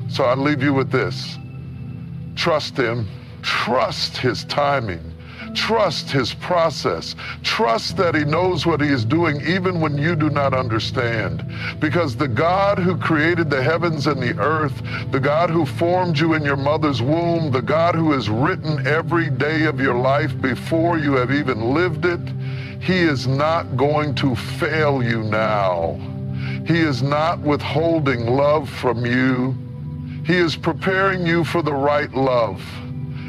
So I leave you with this. Trust Him. Trust His timing. Trust His process. Trust that He knows what He is doing even when you do not understand. Because the God who created the heavens and the earth, the God who formed you in your mother's womb, the God who has written every day of your life before you have even lived it, He is not going to fail you now. He is not withholding love from you. He is preparing you for the right love.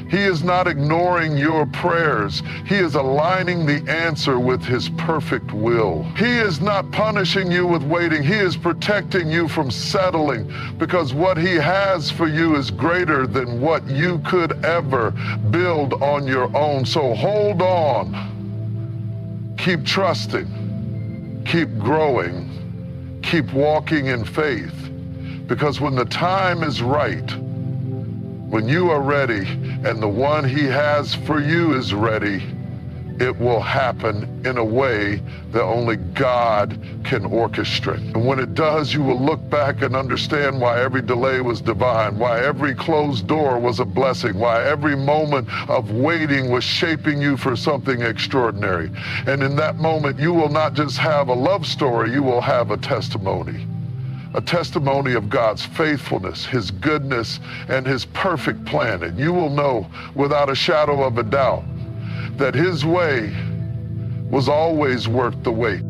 He is not ignoring your prayers. He is aligning the answer with His perfect will. He is not punishing you with waiting. He is protecting you from settling, because what He has for you is greater than what you could ever build on your own. So hold on. Keep trusting. Keep growing. Keep walking in faith. Because when the time is right, when you are ready and the one He has for you is ready, it will happen in a way that only God can orchestrate. And when it does, you will look back and understand why every delay was divine, why every closed door was a blessing, why every moment of waiting was shaping you for something extraordinary. And in that moment, you will not just have a love story, you will have a testimony. A testimony of God's faithfulness, His goodness, and His perfect plan. And you will know without a shadow of a doubt that His way was always worth the wait.